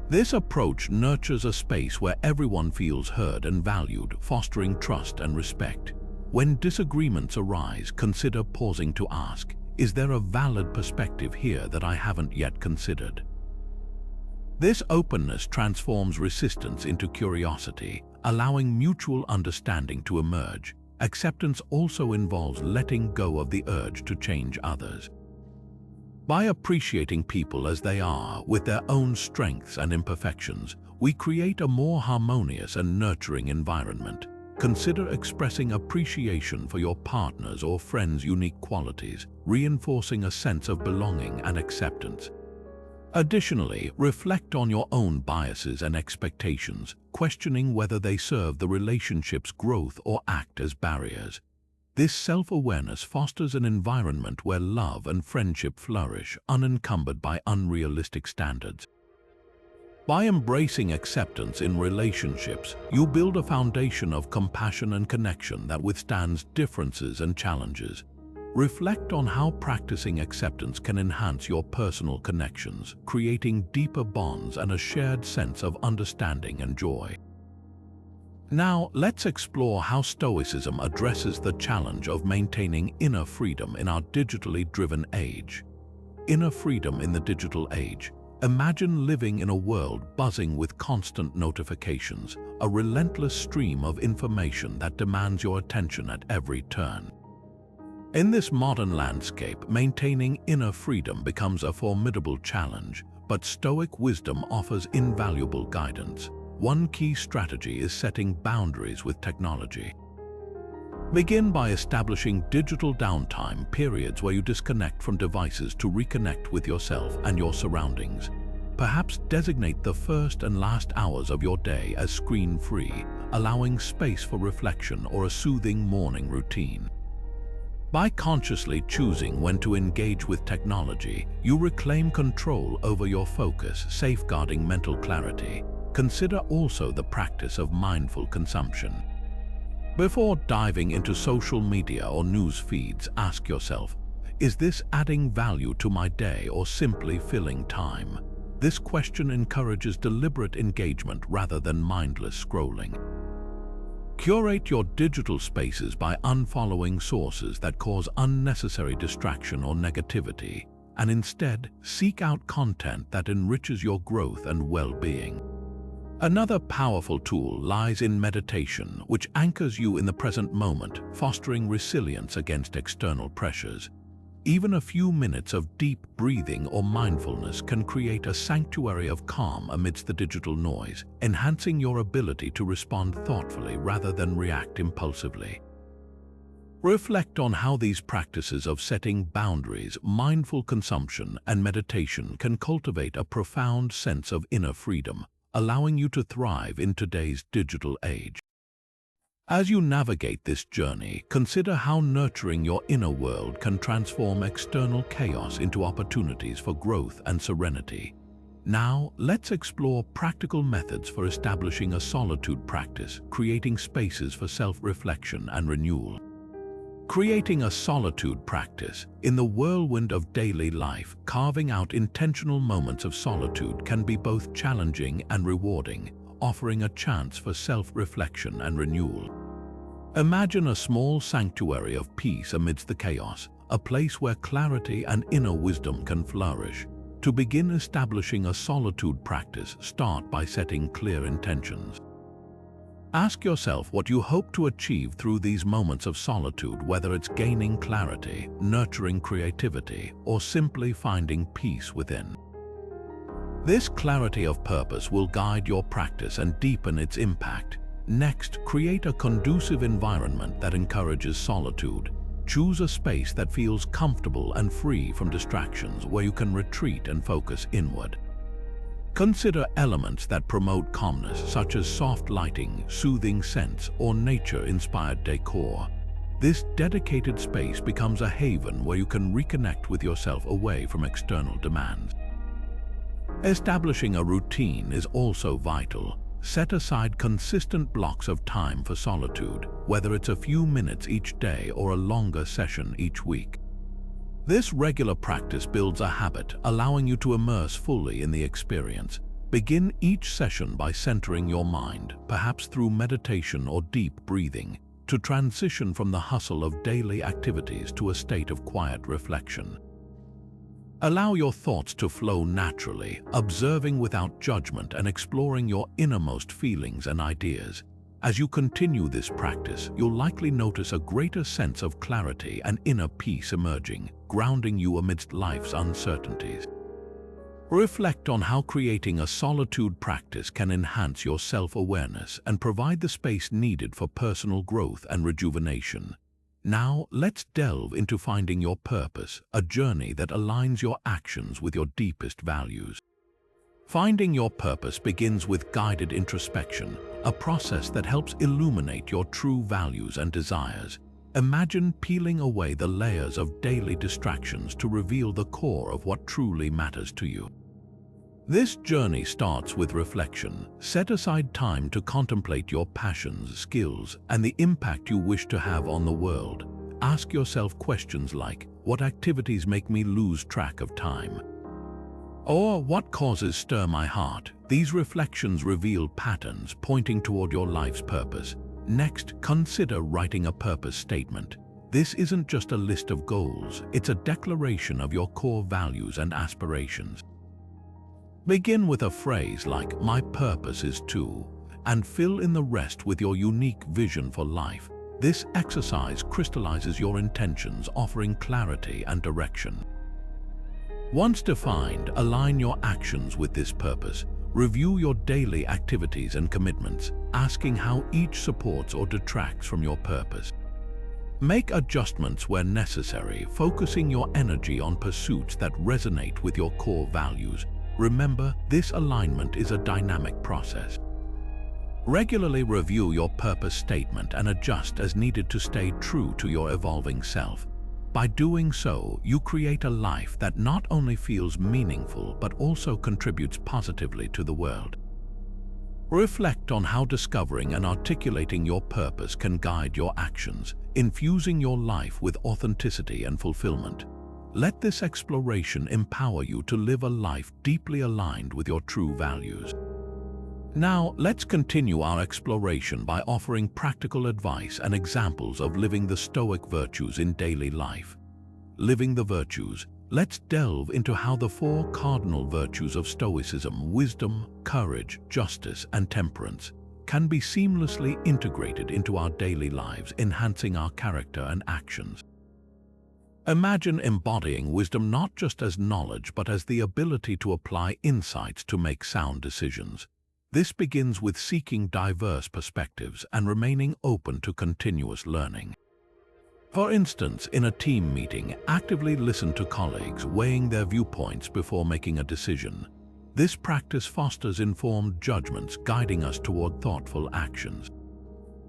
This approach nurtures a space where everyone feels heard and valued, fostering trust and respect. When disagreements arise, consider pausing to ask, "Is there a valid perspective here that I haven't yet considered?" This openness transforms resistance into curiosity, allowing mutual understanding to emerge. Acceptance also involves letting go of the urge to change others. By appreciating people as they are, with their own strengths and imperfections, we create a more harmonious and nurturing environment. Consider expressing appreciation for your partner's or friend's unique qualities, reinforcing a sense of belonging and acceptance. Additionally, reflect on your own biases and expectations, questioning whether they serve the relationship's growth or act as barriers. This self-awareness fosters an environment where love and friendship flourish, unencumbered by unrealistic standards. By embracing acceptance in relationships, you build a foundation of compassion and connection that withstands differences and challenges. Reflect on how practicing acceptance can enhance your personal connections, creating deeper bonds and a shared sense of understanding and joy. Now, let's explore how Stoicism addresses the challenge of maintaining inner freedom in our digitally driven age. Inner freedom in the digital age. Imagine living in a world buzzing with constant notifications, a relentless stream of information that demands your attention at every turn. In this modern landscape, maintaining inner freedom becomes a formidable challenge, but Stoic wisdom offers invaluable guidance. One key strategy is setting boundaries with technology. Begin by establishing digital downtime periods where you disconnect from devices to reconnect with yourself and your surroundings. Perhaps designate the first and last hours of your day as screen-free, allowing space for reflection or a soothing morning routine. By consciously choosing when to engage with technology, you reclaim control over your focus, safeguarding mental clarity. Consider also the practice of mindful consumption. Before diving into social media or news feeds, ask yourself, is this adding value to my day or simply filling time? This question encourages deliberate engagement rather than mindless scrolling. Curate your digital spaces by unfollowing sources that cause unnecessary distraction or negativity, and instead seek out content that enriches your growth and well-being. Another powerful tool lies in meditation, which anchors you in the present moment, fostering resilience against external pressures. Even a few minutes of deep breathing or mindfulness can create a sanctuary of calm amidst the digital noise, enhancing your ability to respond thoughtfully rather than react impulsively. Reflect on how these practices of setting boundaries, mindful consumption, and meditation can cultivate a profound sense of inner freedom, allowing you to thrive in today's digital age. As you navigate this journey, consider how nurturing your inner world can transform external chaos into opportunities for growth and serenity. Now, let's explore practical methods for establishing a solitude practice, creating spaces for self-reflection and renewal. Creating a solitude practice. In the whirlwind of daily life, carving out intentional moments of solitude can be both challenging and rewarding, offering a chance for self-reflection and renewal. Imagine a small sanctuary of peace amidst the chaos, a place where clarity and inner wisdom can flourish. To begin establishing a solitude practice, start by setting clear intentions. Ask yourself what you hope to achieve through these moments of solitude, whether it's gaining clarity, nurturing creativity, or simply finding peace within. This clarity of purpose will guide your practice and deepen its impact. Next, create a conducive environment that encourages solitude. Choose a space that feels comfortable and free from distractions, where you can retreat and focus inward. Consider elements that promote calmness, such as soft lighting, soothing scents, or nature-inspired decor. This dedicated space becomes a haven where you can reconnect with yourself away from external demands. Establishing a routine is also vital. Set aside consistent blocks of time for solitude, whether it's a few minutes each day or a longer session each week. This regular practice builds a habit, allowing you to immerse fully in the experience. Begin each session by centering your mind, perhaps through meditation or deep breathing, to transition from the hustle of daily activities to a state of quiet reflection. Allow your thoughts to flow naturally, observing without judgment and exploring your innermost feelings and ideas. As you continue this practice, you'll likely notice a greater sense of clarity and inner peace emerging, grounding you amidst life's uncertainties. Reflect on how creating a solitude practice can enhance your self-awareness and provide the space needed for personal growth and rejuvenation. Now, let's delve into finding your purpose, a journey that aligns your actions with your deepest values. Finding your purpose begins with guided introspection, a process that helps illuminate your true values and desires. Imagine peeling away the layers of daily distractions to reveal the core of what truly matters to you. This journey starts with reflection. Set aside time to contemplate your passions, skills, and the impact you wish to have on the world. Ask yourself questions like, what activities make me lose track of time? Or what causes stir my heart? These reflections reveal patterns pointing toward your life's purpose. Next, consider writing a purpose statement. This isn't just a list of goals, it's a declaration of your core values and aspirations. Begin with a phrase like, my purpose is to, and fill in the rest with your unique vision for life. This exercise crystallizes your intentions, offering clarity and direction. Once defined, align your actions with this purpose. Review your daily activities and commitments, asking how each supports or detracts from your purpose. Make adjustments where necessary, focusing your energy on pursuits that resonate with your core values. Remember, this alignment is a dynamic process. Regularly review your purpose statement and adjust as needed to stay true to your evolving self. By doing so, you create a life that not only feels meaningful but also contributes positively to the world. Reflect on how discovering and articulating your purpose can guide your actions, infusing your life with authenticity and fulfillment. Let this exploration empower you to live a life deeply aligned with your true values. Now, let's continue our exploration by offering practical advice and examples of living the Stoic virtues in daily life. Living the virtues. Let's delve into how the four cardinal virtues of Stoicism, wisdom, courage, justice, and temperance, can be seamlessly integrated into our daily lives, enhancing our character and actions. Imagine embodying wisdom not just as knowledge but as the ability to apply insights to make sound decisions. This begins with seeking diverse perspectives and remaining open to continuous learning. For instance, in a team meeting, actively listen to colleagues, weighing their viewpoints before making a decision. This practice fosters informed judgments, guiding us toward thoughtful actions.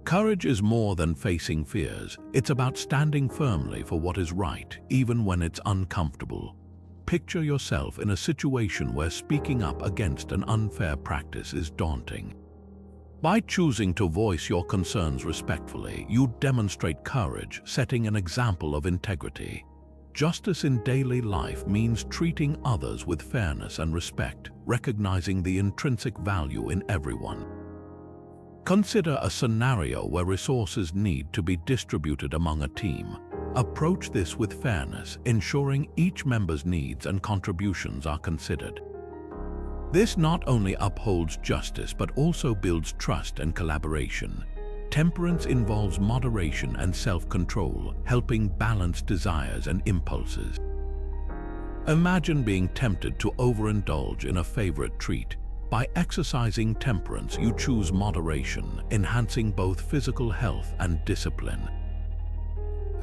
Courage is more than facing fears. It's about standing firmly for what is right, even when it's uncomfortable. Picture yourself in a situation where speaking up against an unfair practice is daunting. By choosing to voice your concerns respectfully, you demonstrate courage, setting an example of integrity. Justice in daily life means treating others with fairness and respect, recognizing the intrinsic value in everyone. Consider a scenario where resources need to be distributed among a team. Approach this with fairness, ensuring each member's needs and contributions are considered. This not only upholds justice but also builds trust and collaboration. Temperance involves moderation and self-control, helping balance desires and impulses. Imagine being tempted to overindulge in a favorite treat. By exercising temperance, you choose moderation, enhancing both physical health and discipline.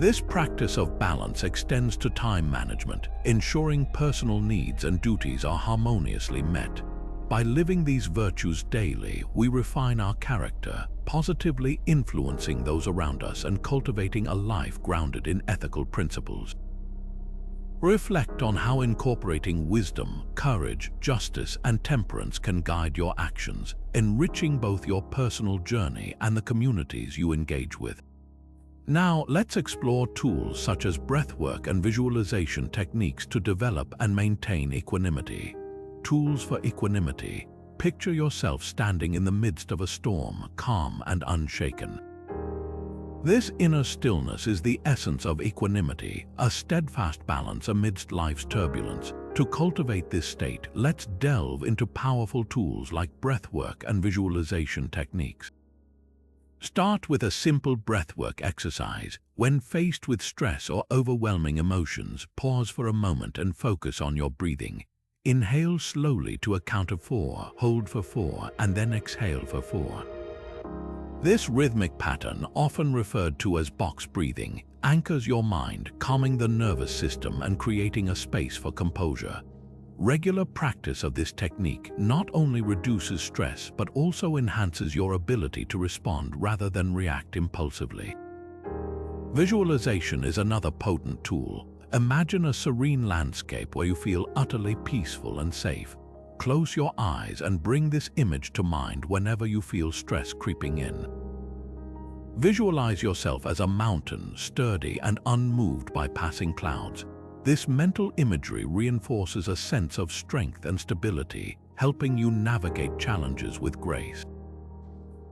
This practice of balance extends to time management, ensuring personal needs and duties are harmoniously met. By living these virtues daily, we refine our character, positively influencing those around us and cultivating a life grounded in ethical principles. Reflect on how incorporating wisdom, courage, justice, and temperance can guide your actions, enriching both your personal journey and the communities you engage with. Now, let's explore tools such as breathwork and visualization techniques to develop and maintain equanimity. Tools for equanimity. Picture yourself standing in the midst of a storm, calm and unshaken. This inner stillness is the essence of equanimity, a steadfast balance amidst life's turbulence. To cultivate this state, let's delve into powerful tools like breathwork and visualization techniques. Start with a simple breathwork exercise. When faced with stress or overwhelming emotions, pause for a moment and focus on your breathing. Inhale slowly to a count of 4, hold for 4, and then exhale for 4. This rhythmic pattern, often referred to as box breathing, anchors your mind, calming the nervous system and creating a space for composure. Regular practice of this technique not only reduces stress but also enhances your ability to respond rather than react impulsively. Visualization is another potent tool. Imagine a serene landscape where you feel utterly peaceful and safe. Close your eyes and bring this image to mind whenever you feel stress creeping in. Visualize yourself as a mountain, sturdy and unmoved by passing clouds. This mental imagery reinforces a sense of strength and stability, helping you navigate challenges with grace.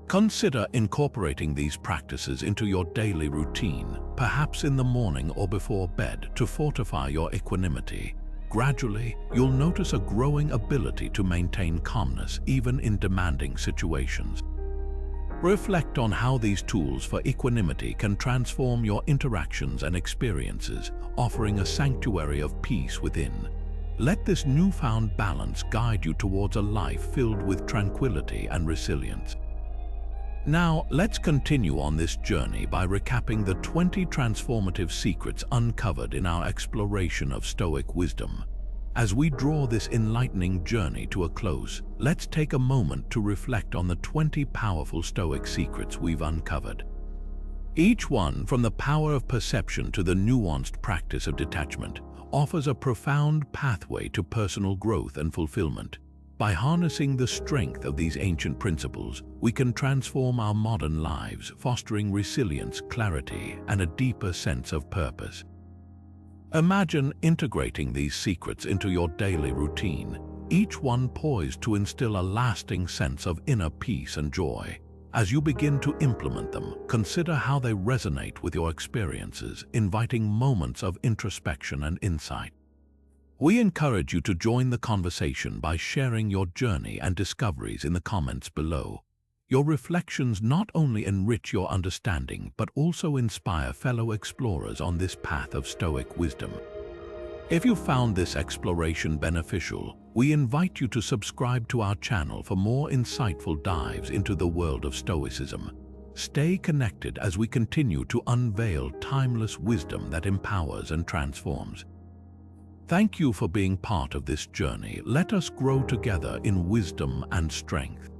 Consider incorporating these practices into your daily routine, perhaps in the morning or before bed, to fortify your equanimity. Gradually, you'll notice a growing ability to maintain calmness even in demanding situations. Reflect on how these tools for equanimity can transform your interactions and experiences, offering a sanctuary of peace within. Let this newfound balance guide you towards a life filled with tranquility and resilience. Now, let's continue on this journey by recapping the 20 transformative secrets uncovered in our exploration of Stoic wisdom. As we draw this enlightening journey to a close, let's take a moment to reflect on the 20 powerful Stoic secrets we've uncovered. Each one, from the power of perception to the nuanced practice of detachment, offers a profound pathway to personal growth and fulfillment. By harnessing the strength of these ancient principles, we can transform our modern lives, fostering resilience, clarity, and a deeper sense of purpose. Imagine integrating these secrets into your daily routine, each one poised to instill a lasting sense of inner peace and joy. As you begin to implement them, consider how they resonate with your experiences, inviting moments of introspection and insight. We encourage you to join the conversation by sharing your journey and discoveries in the comments below. Your reflections not only enrich your understanding but also inspire fellow explorers on this path of Stoic wisdom. If you found this exploration beneficial, we invite you to subscribe to our channel for more insightful dives into the world of Stoicism. Stay connected as we continue to unveil timeless wisdom that empowers and transforms. Thank you for being part of this journey. Let us grow together in wisdom and strength.